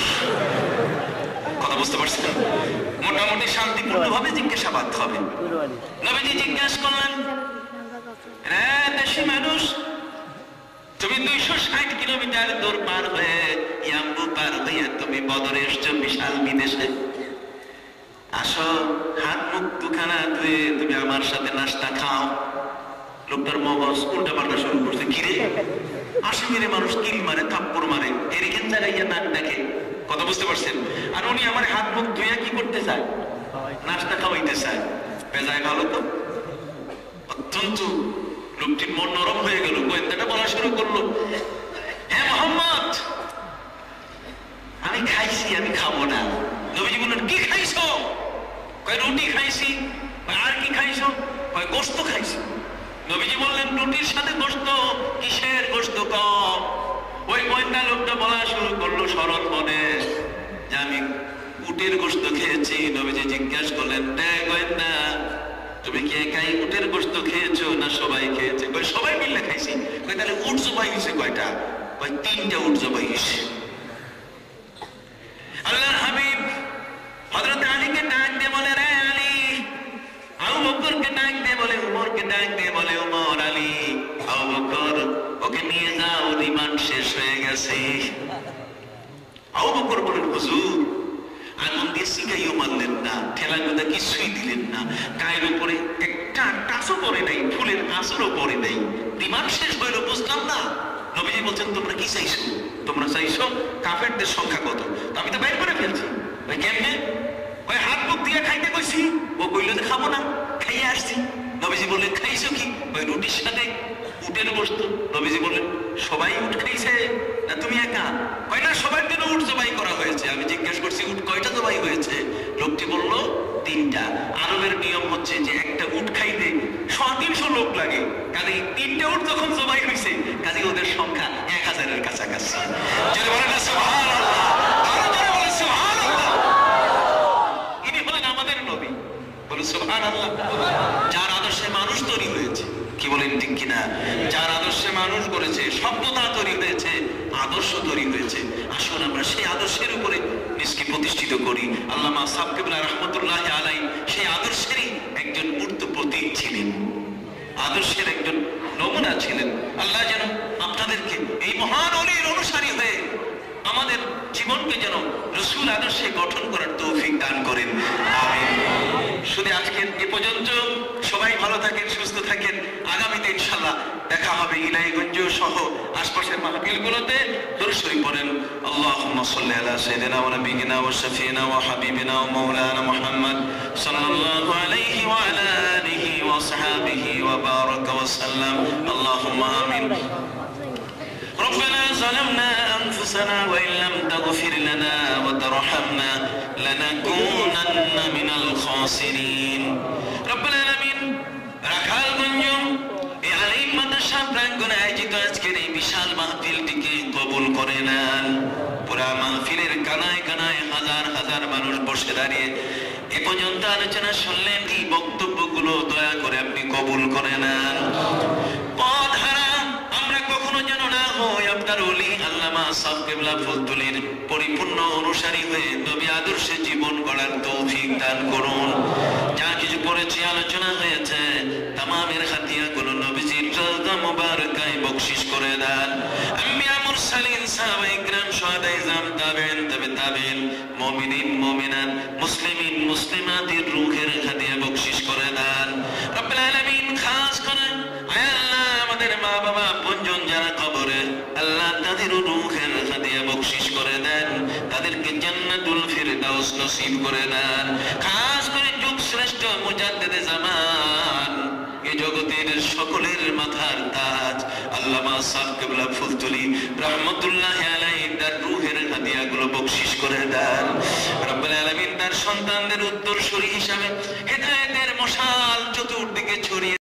কথা বুঝতে পারছেন? মোটামুটি শান্তিপূর্ণ ভাবে জিজ্ঞাসাবাদ হবে। নবীজি জিজ্ঞাসা করলেন, রে দেশি মানুষ, তুমি 260 কিলোমিটার দূর পার হয়ে ইয়াম্বু পার হয়ে তুমি বদরে এসছো বিশাল বিদেশে, আসো হাত মুখ দুখানা ধুয়ে তুমি আমার সাথে নাস্তা খাও। লোকটার মগজ উল্টা পাল্টা শুরু করছে, কিরে আসামিরে মানুষ কিল মারে, থাপ্পড় মারে, এরিকেন জায়গায় নাক দেখে। কথা বুঝতে পারছেন? আর উনি আমার হাত মুখ ধুয়ে কি করতে চায়? নাস্তা খাওয়াইতে চায়। বেজায় ভালো তো। অত্যন্ত লোকটির মন নরম হয়ে গেল, গোয়েন্দাটা বলা শুরু করলো, হ্যাঁ মোহাম্মদ, আমি খাইছি, আমি খাবো না। নবীজি বললেন, কি খাইছো? কয় রুটি খাইছি। আর কি খাইছো? কয় গোশত খাইছি। নবীজি বললেন, রুটির সাথে গোশত, কিসের গোশত কম? ওই গোয়েন্দা লোকটা বলা শুরু করলো সরল মনে যে আমি উটের গোশত খেয়েছি। নবীজি জিজ্ঞাসা করলেন, গোয়েন্দা তুমি কি একাই উটের গোশত খেয়েছো না সবাই খেয়েছে? কই সবাই মিলে খাইছি। কই তাহলে উট জবাই হয়েছে কয়টা? কই 3টা উট জবাই হয়েছে। আল্লাহর হাবিব হযরত আলীকে ডাক দিয়ে বলে, রে আলী, আবু বকরকে ডাক দিয়ে বলে, উমরকে ডাক দিয়ে বলে, উমর, আলী, আবু বকর ওকে নিয়ে যাও, রিমান্ড শেষ হয়ে গেছে। আবু বকর বলেন, হুজুর আগুন দিয়ে শিখাইও মারলেন না, ঠেলা গোদা কিছুই দিলেন না, গায়ের উপরে একটা টাচও পড়ে নাই, ফুলের আঁচড়ও পড়ে নাই। দিমাগ শেষ হইল, বুঝলাম না। নবীজি বলছেন তোমরা কি চাইছো? তোমরা চাইছো কাফেরদের সংখ্যা কত? আমি তো বের করে ফেলছি। ওই কেমনে? ওই হাত মুখ দিয়ে খাইতে কইছি, ও কইল যে খাবো না, খাইয়ে আসছি। নবীজি বললেন খাইছো কি? ওই রুটির সাথে উটের বস্তু। নবীজি বললেন সবাই উট খাইছে না তুমি একা? কয় না, সবার জন্য উট জবাই করা হয়েছে। আমি জিজ্ঞেস করছি উট কয়টা জবাই হয়েছে? লোকটি বলল 3টা। আরবের নিয়ম হচ্ছে যে একটা উট খাইতে 300 লোক লাগে, কাজে 3টা উট যখন জবাই হয়েছে কাজে ওদের সংখ্যা 1000-এর কাছাকাছি। যদি বলেন না সুবহানাল্লাহ, আরো জোরে বলেন সুবহানাল্লাহ। ইনি হলেন আমাদের নবী, বলুন সুবহানাল্লাহ। যার আদর্শে মানুষ তৈরি হয়েছে, কি বলেন ঠিক কিনা? যার আদর্শে মানুষ করেছে, সভ্যতা তৈরি হয়েছে, আদর্শ তৈরি হয়েছে। আসুন আমরা সেই আদর্শের উপরে নিজকে প্রতিষ্ঠিত করি। আল্লামা সাহেব কিবলা রহমতুল্লাহ আলাইহি সেই আদর্শেরই একজন মূর্ত প্রতীক ছিলেন, আদর্শের একজন নমুনা ছিলেন। আল্লাহ যেন আপনাদেরকে এই মহান ওলির অনুসারী হয়ে আমাদের জীবনকে যেন রাসূল আদর্শে গঠন করার তৌফিক দান করেন, আমিন। শুধু আজকে এ পর্যন্ত। সবাই ভালো থাকেন, সুস্থ থাকেন। আগামীতে ইনশাআল্লাহ দেখা হবে ইলাইগঞ্জ সহ আশপাশের মাহফিলগুলোতে। দরুদ শরীফ পড়েন। আল্লাহুম্মা সাল্লি আলা সাইয়্যিদিনা ওয়া নাবিয়িনা ওয়া শাফিঈনা ওয়া হাবিবিনা ওয়া মাওলানা মুহাম্মদ সাল্লাল্লাহু আলাইহি ওয়া আলা আলিহি ওয়া সাহবিহি ওয়া বারাকা ওয়া সাল্লাম। আল্লাহুম্মা আমিন। ربنا ظلمنا أنفسنا وإن لم تغفر لنا وترحمنا لنكونن من الخاسرين رب العالمين। রাখালগঞ্জ এই আলিম মাদ্রাসা প্রাঙ্গণে আয়োজিত আজকের এই বিশাল মাহফিলটিকে কবুল করে নেন। পুরা মাহফিলের কানায় কানায় হাজার হাজার মানুষ বসে দাঁড়িয়ে এ পর্যন্ত আলোচনা শুনলেন। এই বক্তব্যগুলো দয়া করে আপনি কবুল করে নেন। পথ হারা আমরা কখনো যেন না হই আপনার ওলি আল্লামা সাহেব কিবলা ফুলতুলির পরিপূর্ণ অনুসারী হয়ে নবী আদর্শে জীবন গড়ার তৌফিক দান করুন। যা কিছু পড়েছি, আলোচনা হয়েছে, তামামের হাতিয়াগুলো নবীজির রওজা মুবারকায় বকশিশ করে দেন। আম্বিয়া মুরসালিন সাহাবায়ে কিরাম শুহাদায়ে ইজরাম তাবেঈন তাবে তাবেঈন মুমিনিন মুমিনাত মুসলিমিন মুসলিমাতের রূহের হাদিয়া বকশিশ করে দেন রব্বুল আলামিন। খাস করে আল্লাহ আমাদের মা বাবা আপনজন যারা কবরে, আল্লাহ তাদের রূহের হাদিয়া বকশিশ করে দেন, তাদেরকে জান্নাতুল ফিরদাউস নসিব করে দেন। খাস করে যুগ শ্রেষ্ঠ মুজাদ্দিদে জামান, এই জগতের সকলের মাথার তাজ আল্লামা সাহেব কিবলা ফুলতুলি রহমতুল্লাহি আলাইহি তার রূহের হাদিয়াগুলো বকশিশ করে দেন রব্বুল আলামিন। তার সন্তানদের উত্তরসূরি হিসাবে হেদায়েতের মশাল চতুর্দিকে ছড়িয়ে